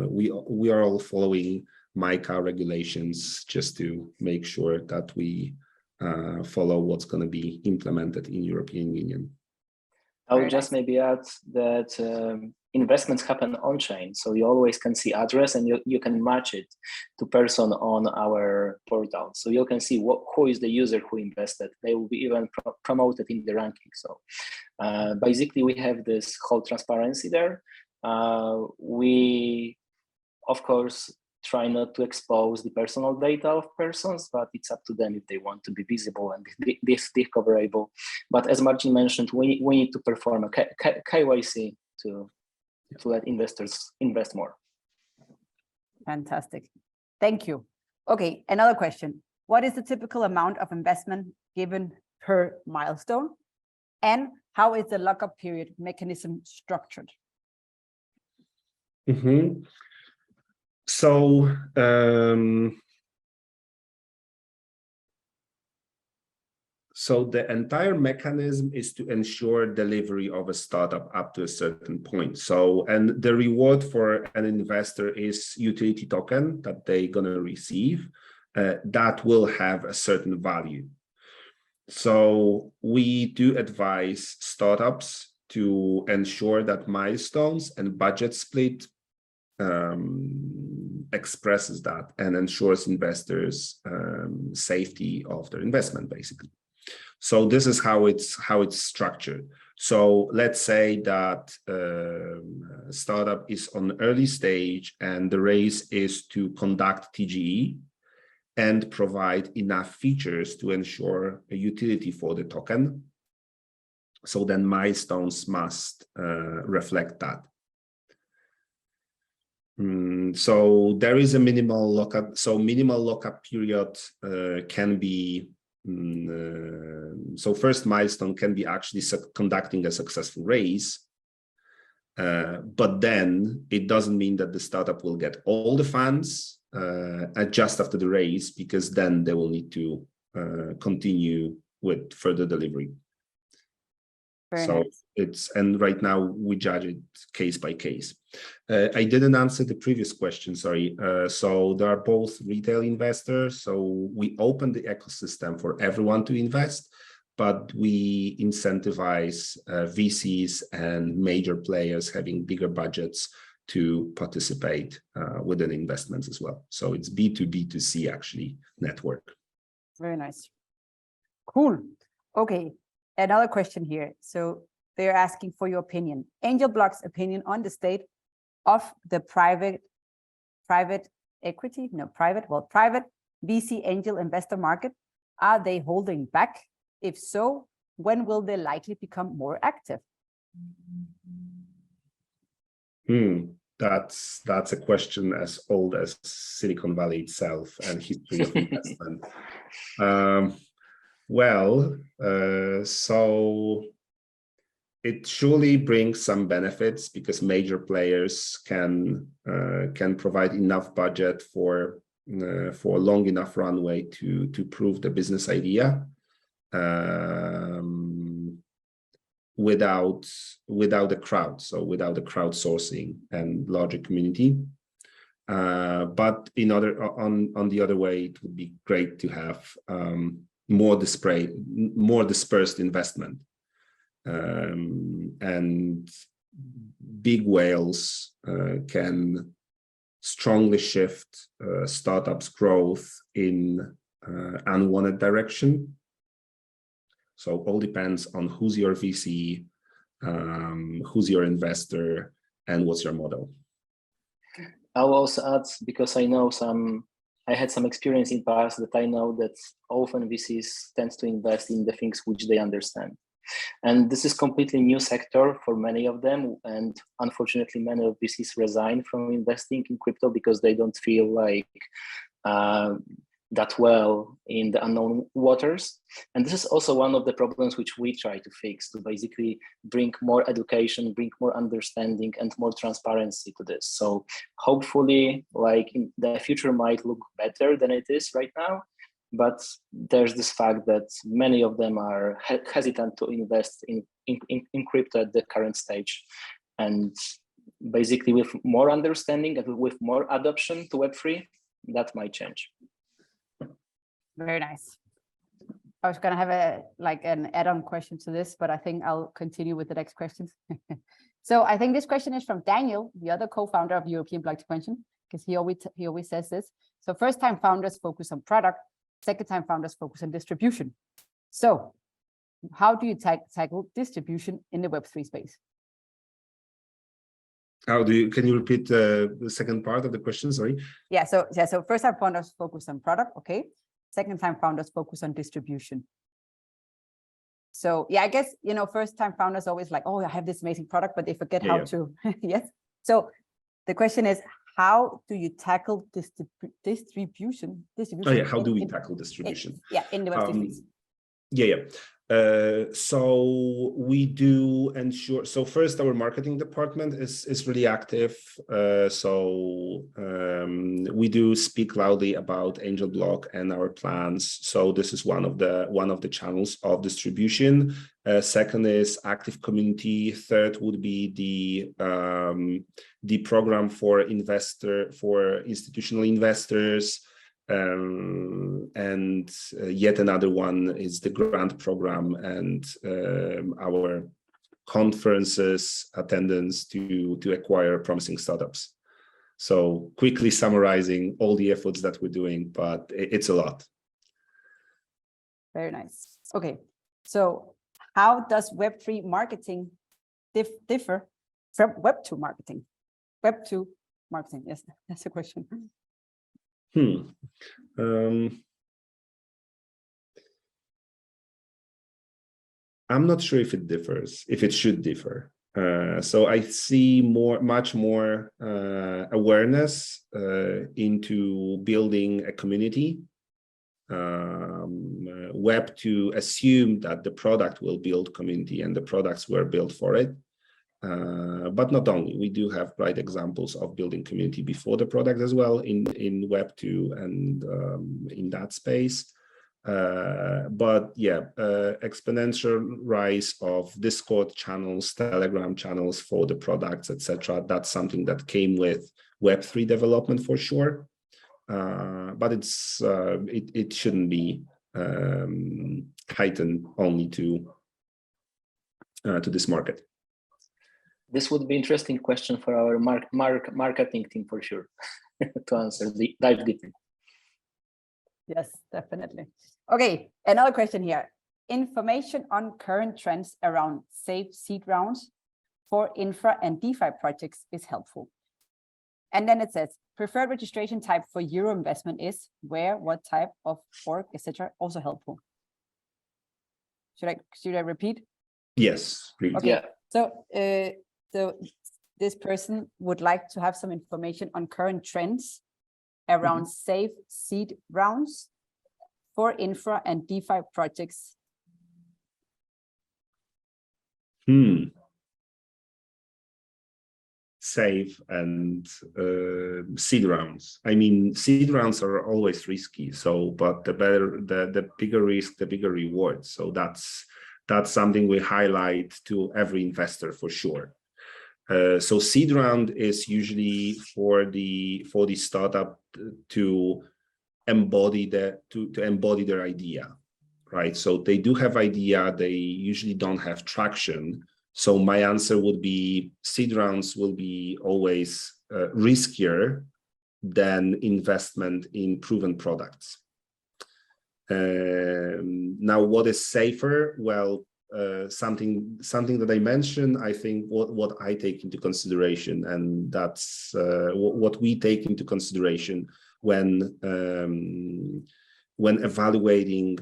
we are all following MiCA regulations just to make sure that we follow what's going to be implemented in European Union. I would just maybe add that investments happen on chain, so you always can see address and you can match it to person on our portal. So you can see who is the user who invested. They will be even promoted in the ranking. So basically, we have this whole transparency there. We, of course, try not to expose the personal data of persons, but it's up to them if they want to be visible and discoverable. But as Marcin mentioned, we need to perform a KYC to let investors invest more. Fantastic. Thank you. Okay, another question. What is the typical amount of investment given per milestone? And how is the lockup period mechanism structured? Mm-hmm. So So the entire mechanism is to ensure delivery of a startup up to a certain point. So, and the reward for an investor is utility token that they're gonna receive that will have a certain value. So we do advise startups to ensure that milestones and budget split expresses that and ensures investors safety of their investment, basically. So this is how it's structured. So let's say that startup is on early stage and the race is to conduct TGE and provide enough features to ensure a utility for the token. So then milestones must reflect that. So there is a minimal lockup. So minimal lockup period can be, so first milestone can be actually conducting a successful raise. But then it doesn't mean that the startup will get all the funds just after the raise, because then they will need to continue with further delivery. Very so nice. And right now we judge it case by case. I didn't answer the previous question, sorry. So there are both retail investors. So we open the ecosystem for everyone to invest, but we incentivize VCs and major players having bigger budgets to participate within investments as well. So it's B2B2C actually network. Very nice. Cool. Okay. Another question here. So they're asking for your opinion. AngelBlock's opinion on the state of the private VC angel investor market. Are they holding back? If so, when will they likely become more active? That's a question as old as Silicon Valley itself and history of investment. So it surely brings some benefits because major players can provide enough budget for a long enough runway to prove the business idea without the crowd, so without the crowdsourcing and larger community. But on the other way, it would be great to have more dispersed investment, and big whales can strongly shift startups' growth in unwanted direction. So all depends on who's your VC, who's your investor, and what's your model. I'll also add, because I had some experience in the past that I know that often VCs tend to invest in the things which they understand. And this is completely new sector for many of them. And unfortunately, many of VCs resign from investing in crypto because they don't feel like that well in the unknown waters. And this is also one of the problems which we try to fix, to basically bring more education, bring more understanding and more transparency to this. So hopefully, like in the future might look better than it is right now, but there's this fact that many of them are hesitant to invest in crypto at the current stage. And basically with more understanding and with more adoption to Web3, that might change. Very nice. I was going to have an add-on question to this, but I think I'll continue with the next questions. So I think this question is from Daniel, the other co-founder of European Block Expansion, because he always says this. So first-time founders focus on product, second-time founders focus on distribution. So how do you tackle distribution in the Web3 space? Can you repeat the second part of the question? Sorry. Yeah. So first-time founders focus on product. Okay. Second-time founders focus on distribution. So yeah, I guess, first-time founders always like, oh, I have this amazing product, but they forget how to, yes. So the question is, how do you tackle distribution? Oh yeah, how do we tackle distribution? In the Web3 space. So we do ensure, so first our marketing department is really active. We do speak loudly about AngelBlock and our plans. So this is one of the channels of distribution. Second is active community. Third would be the program for institutional investors. Yet another one is the grant program and our conferences attendance to acquire promising startups. So quickly summarizing all the efforts that we're doing, but it's a lot. Very nice. Okay, so how does Web3 marketing differ from Web2 marketing? Web2 marketing, yes, that's the question. I'm not sure if it differs, if it should differ. So I see much more awareness into building a community. Web2 assume that the product will build community and the products were built for it. But not only, we do have bright examples of building community before the product as well in Web2 and in that space. But yeah, exponential rise of Discord channels, Telegram channels for the products, etc. That's something that came with Web3 development for sure. But it shouldn't be heightened only to this market. This would be an interesting question for our marketing team for sure to answer, dive deeper. Yes, definitely. Okay, another question here. Information on current trends around safe seed rounds for infra and DeFi projects is helpful. And then it says, preferred registration type for Euro investment is where, what type of org, etc. also helpful. Should I repeat? Yes, please. Okay, yeah. So this person would like to have some information on current trends around safe seed rounds for infra and DeFi projects. Safe and seed rounds. I mean, seed rounds are always risky. So, but the bigger risk, the bigger reward. So that's something we highlight to every investor for sure. So seed round is usually for the startup to embody their idea, right? So they do have idea, they usually don't have traction. So my answer would be seed rounds will be always riskier than investment in proven products. Now, what is safer? Well, something that I mentioned, I think what I take into consideration, and that's what we take into consideration when evaluating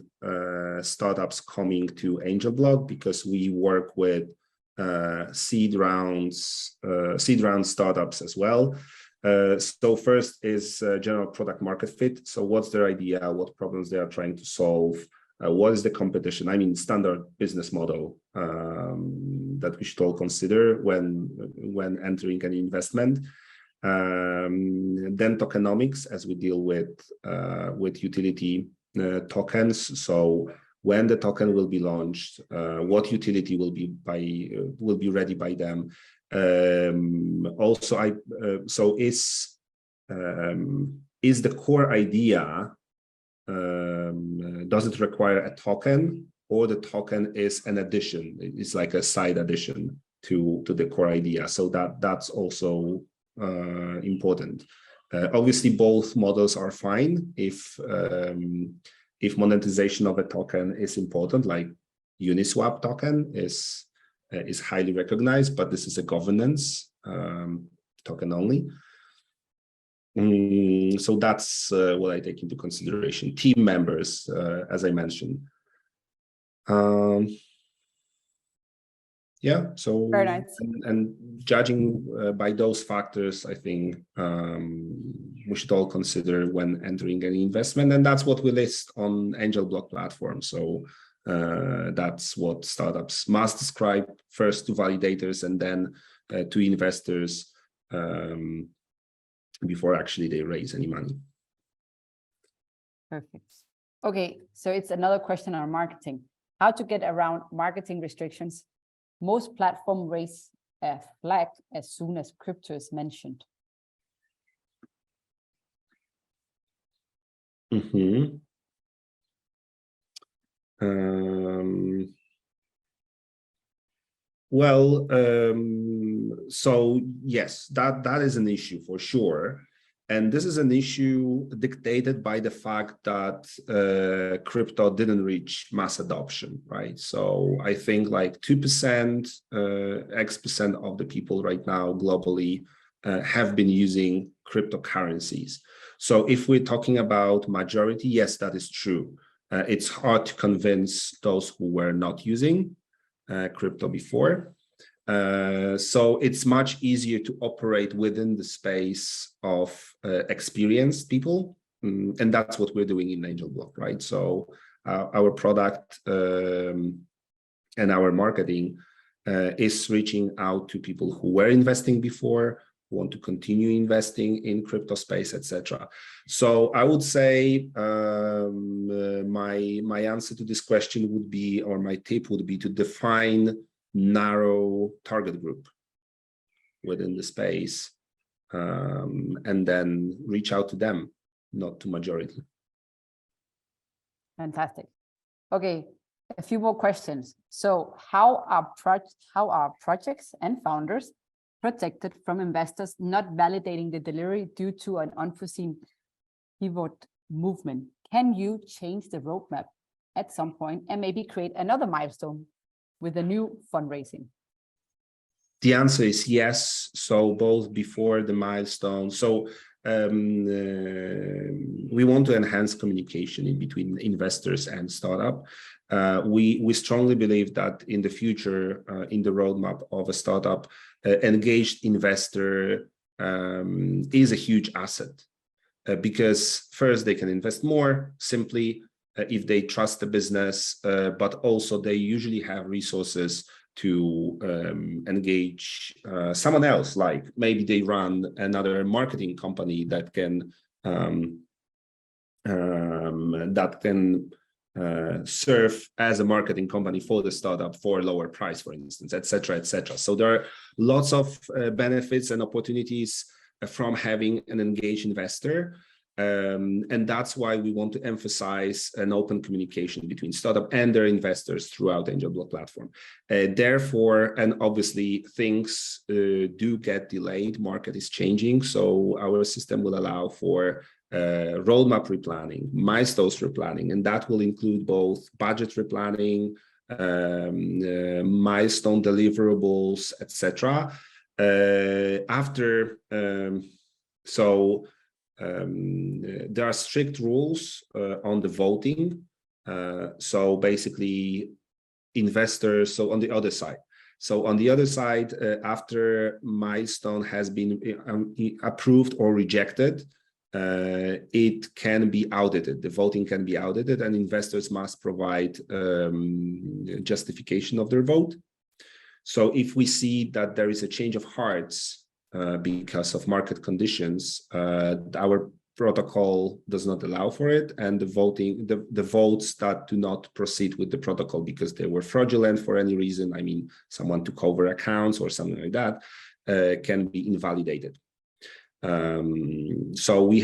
startups coming to AngelBlock, because we work with seed round startups as well. So first is general product market fit. So what's their idea? What problems they are trying to solve? What is the competition? I mean, standard business model that we should all consider when entering an investment. Then tokenomics, as we deal with utility tokens. So when the token will be launched, what utility will be ready by them. Also, so is the core idea, does it require a token, or the token is an addition? It's like a side addition to the core idea. So that's also important. Obviously, both models are fine if monetization of a token is important, like Uniswap token is highly recognized, but this is a governance token only. So that's what I take into consideration. Team members, as I mentioned. Yeah, so very nice. And judging by those factors, I think we should all consider when entering any investment, and that's what we list on AngelBlock platform. So That's what startups must describe first to validators and then to investors before actually they raise any money. Perfect. Okay, so it's another question on marketing. How to get around marketing restrictions? Most platforms raise a flag as soon as crypto is mentioned. Mm-hmm. So yes, that is an issue for sure. And this is an issue dictated by the fact that crypto didn't reach mass adoption, right? So I think like 2%, X% of the people right now globally have been using cryptocurrencies. So if we're talking about majority, yes, that is true. It's hard to convince those who were not using crypto before. So it's much easier to operate within the space of experienced people. And that's what we're doing in AngelBlock, right? So our product and our marketing is reaching out to people who were investing before, who want to continue investing in crypto space, etc. So I would say my answer to this question would be, or my tip would be to define narrow target group within the space and then reach out to them, not to majority. Fantastic. Okay, a few more questions. So how are projects and founders protected from investors not validating the delivery due to an unforeseen pivot movement? Can you change the roadmap at some point and maybe create another milestone with a new fundraising? The answer is yes. So both before the milestone. So we want to enhance communication in between investors and startup. We strongly believe that in the future, in the roadmap of a startup, engaged investor is a huge asset because first they can invest more simply if they trust the business, but also they usually have resources to engage someone else, like maybe they run another marketing company that can serve as a marketing company for the startup for a lower price, for instance, etc., etc. So there are lots of benefits and opportunities from having an engaged investor. And that's why we want to emphasize an open communication between startup and their investors throughout the AngelBlock platform. Therefore, and obviously things do get delayed, market is changing. So our system will allow for roadmap replanning, milestones replanning, and that will include both budget replanning, milestone deliverables, etc. There are strict rules on the voting. So basically, investors. So on the other side, after milestone has been approved or rejected, it can be audited. The voting can be audited, and investors must provide justification of their vote. So if we see that there is a change of hearts because of market conditions, our protocol does not allow for it, and the votes that do not proceed with the protocol because they were fraudulent for any reason, I mean, someone took over accounts or something like that, can be invalidated. So we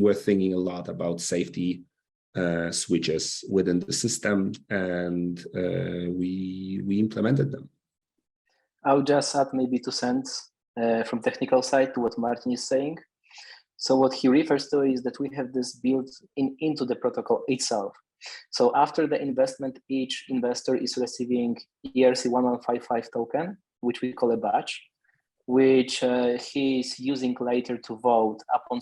were thinking a lot about safety switches within the system, and we implemented them. I'll just add maybe 2 cents from technical side to what Marcin is saying. So what he refers to is that we have this built into the protocol itself. So after the investment, each investor is receiving ERC-1155 token, which we call a badge, which he is using later to vote upon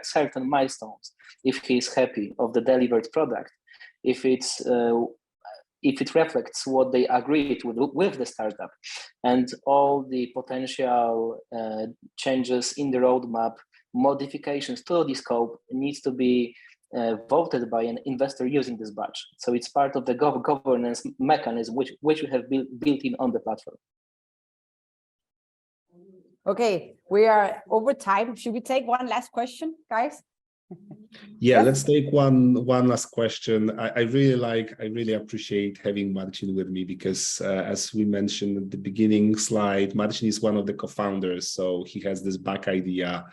certain milestones. If he is happy of the delivered product, if it reflects what they agreed with the startup, and all the potential changes in the roadmap, modifications to the scope needs to be voted by an investor using this badge. So it's part of the governance mechanism which we have built in on the platform. Okay, we are over time. Should we take one last question, guys? Yeah, Yes. let's take one last question. I really appreciate having Marcin with me because as we mentioned at the beginning slide, Marcin is one of the co-founders, so he has this back idea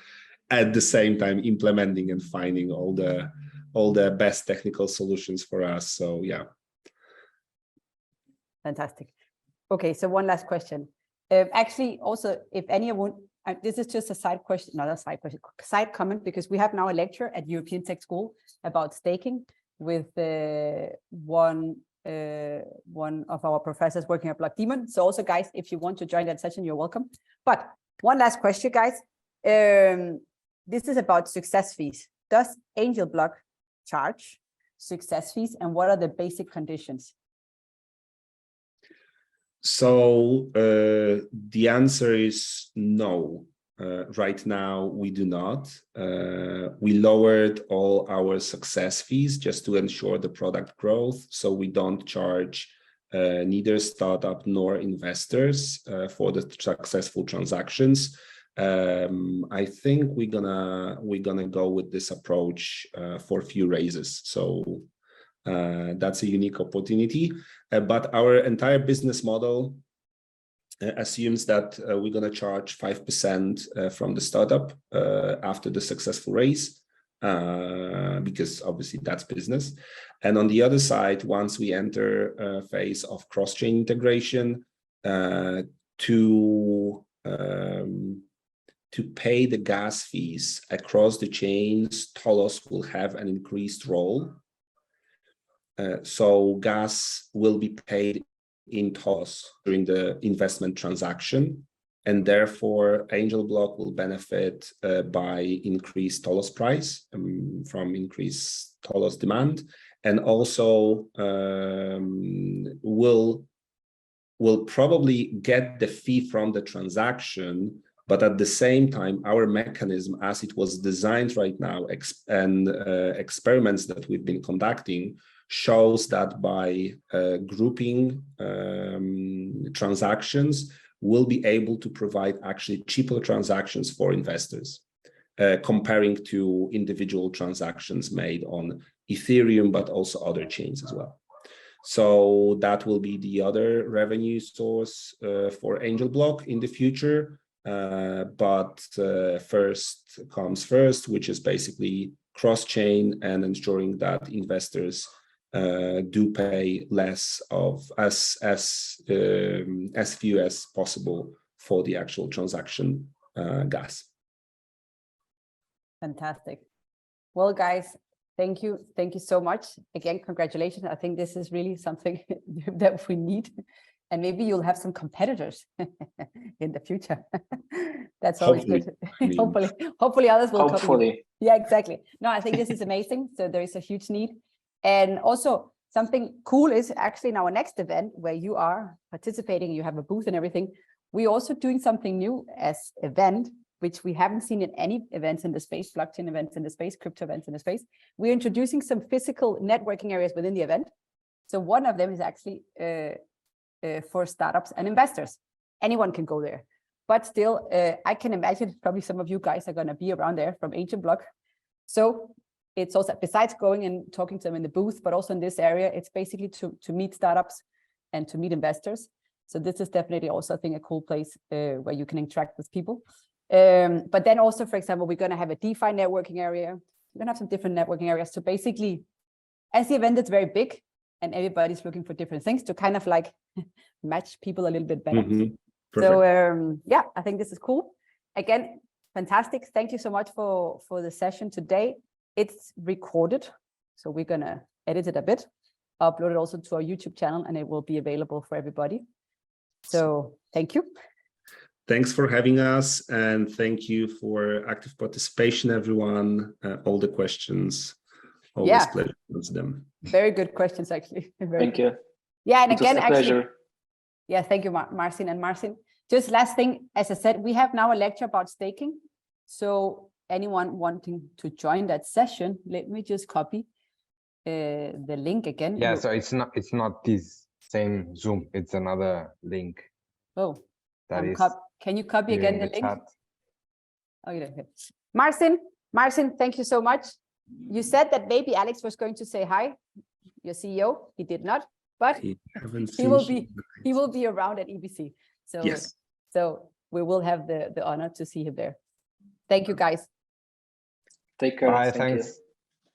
at the same time implementing and finding all the best technical solutions for us. So yeah. Fantastic. Okay, so one last question. Actually, also, if anyone, this is just a side question, not a side question, side comment, because we have now a lecture at European Tech School about staking with one of our professors working at Block Demon. So also, guys, if you want to join that session, you're welcome. But one last question, guys. This is about success fees. Does AngelBlock charge success fees, and what are the basic conditions? So the answer is no. Right now, we do not. We lowered all our success fees just to ensure the product growth. So we don't charge neither startup nor investors for the successful transactions. I think we're gonna go with this approach for a few raises. So that's a unique opportunity. But our entire business model assumes that we're going to charge 5% from the startup after the successful raise, because obviously that's business. And on the other side, once we enter a phase of cross-chain integration, to pay the gas fees across the chains, Tolos will have an increased role. So gas will be paid in Tolos during the investment transaction, and therefore AngelBlock will benefit by increased Tolos price from increased Tolos demand, and also will probably get the fee from the transaction. But at the same time, our mechanism, as it was designed right now, and experiments that we've been conducting, shows that by grouping transactions, we'll be able to provide actually cheaper transactions for investors, comparing to individual transactions made on Ethereum, but also other chains as well. So that will be the other revenue source for AngelBlock in the future. But first comes first, which is basically cross-chain and ensuring that investors do pay less of as few as possible for the actual transaction gas. Fantastic. Well, guys, thank you so much. Again, congratulations. I think this is really something that we need, and maybe you'll have some competitors in the future. That's always good. Hopefully others will copy. Yeah, exactly. No, I think this is amazing. So there is a huge need. And also something cool is actually in our next event where you are participating, you have a booth and everything. We're also doing something new as event, which we haven't seen in any events in the space, blockchain events in the space, crypto events in the space. We're introducing some physical networking areas within the event. So one of them is actually for startups and investors. Anyone can go there. But still, I can imagine probably some of you guys are going to be around there from AngelBlock. So it's also, besides going and talking to them in the booth, but also in this area, it's basically to meet startups and to meet investors. So this is definitely also, I think, a cool place where you can interact with people. But then also, for example, we're going to have a DeFi networking area. We're going to have some different networking areas. So basically, as the event is very big and everybody's looking for different things to kind of like match people a little bit better. Mm-hmm. So yeah, I think this is cool. Again, fantastic. Thank you so much for the session today. It's recorded, so we're going to edit it a bit, upload it also to our YouTube channel, and it will be available for everybody. So thank you. Thanks for having us, and thank you for active participation, everyone. All the questions, always pleasure to answer them. Very good questions, actually. Thank you. Yeah, and again, actually, pleasure. Yeah, thank you, Marcin and Marcin. Just last thing, as I said, we have now a lecture about staking. So anyone wanting to join that session, let me just copy the link again. Yeah, so it's not this same Zoom, it's another link. Oh, that is can you copy here again in the the link? chat. Okay. Marcin, thank you so much. You said that maybe Alex was going to say hi, your CEO. He did not, but he will be around at EBC. So yes. So we will have the honor to see him there. Thank you, guys. Take care. Bye, Thank you. thanks.